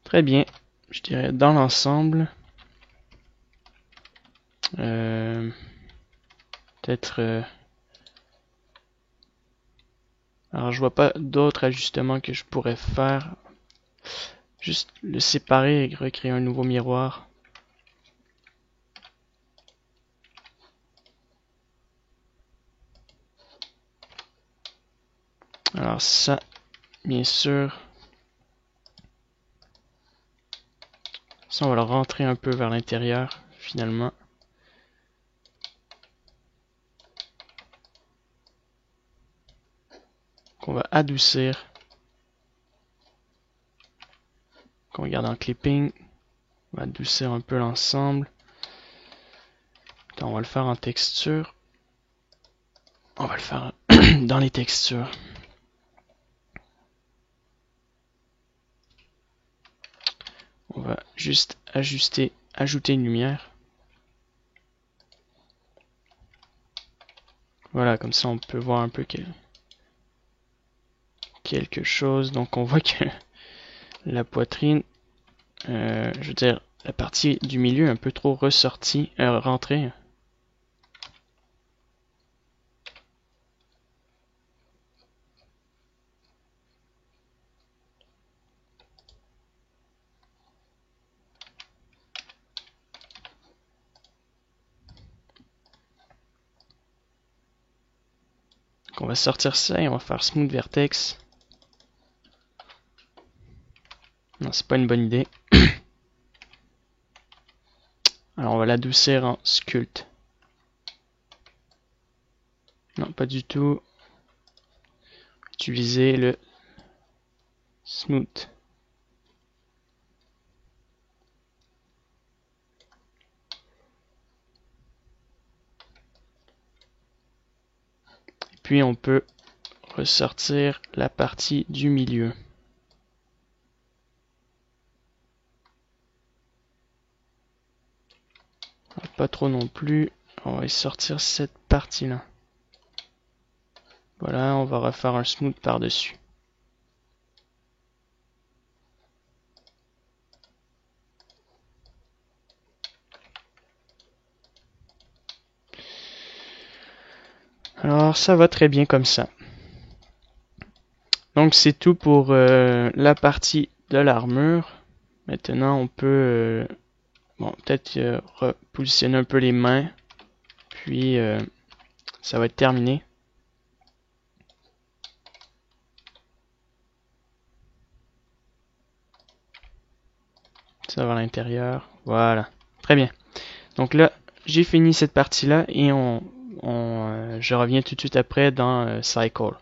Très bien. Je dirais dans l'ensemble. Peut-être. Alors, je vois pas d'autres ajustements que je pourrais faire. Juste le séparer et recréer un nouveau miroir. Alors ça, bien sûr. Ça, on va le rentrer un peu vers l'intérieur, finalement. Qu'on va adoucir. Qu'on regarde en clipping. On va adoucir un peu l'ensemble. On va le faire en texture. On va le faire dans les textures. On va juste ajuster, ajouter une lumière. Voilà, comme ça on peut voir un peu quelque chose. Donc on voit que la poitrine, je veux dire, la partie du milieu est un peu trop ressortie, rentrée. Donc on va sortir ça et on va faire Smooth Vertex. Non, c'est pas une bonne idée. Alors on va l'adoucir en Sculpt. Non, pas du tout. Utiliser le Smooth. Puis on peut ressortir la partie du milieu. Pas trop non plus. On va sortir cette partie-là. Voilà, on va refaire un smooth par-dessus. Alors ça va très bien comme ça. Donc c'est tout pour la partie de l'armure. Maintenant on peut bon, peut-être repositionner un peu les mains. Puis ça va être terminé. Ça va à l'intérieur. Voilà. Très bien. Donc là, j'ai fini cette partie-là et on je reviens tout de suite après dans Cycle.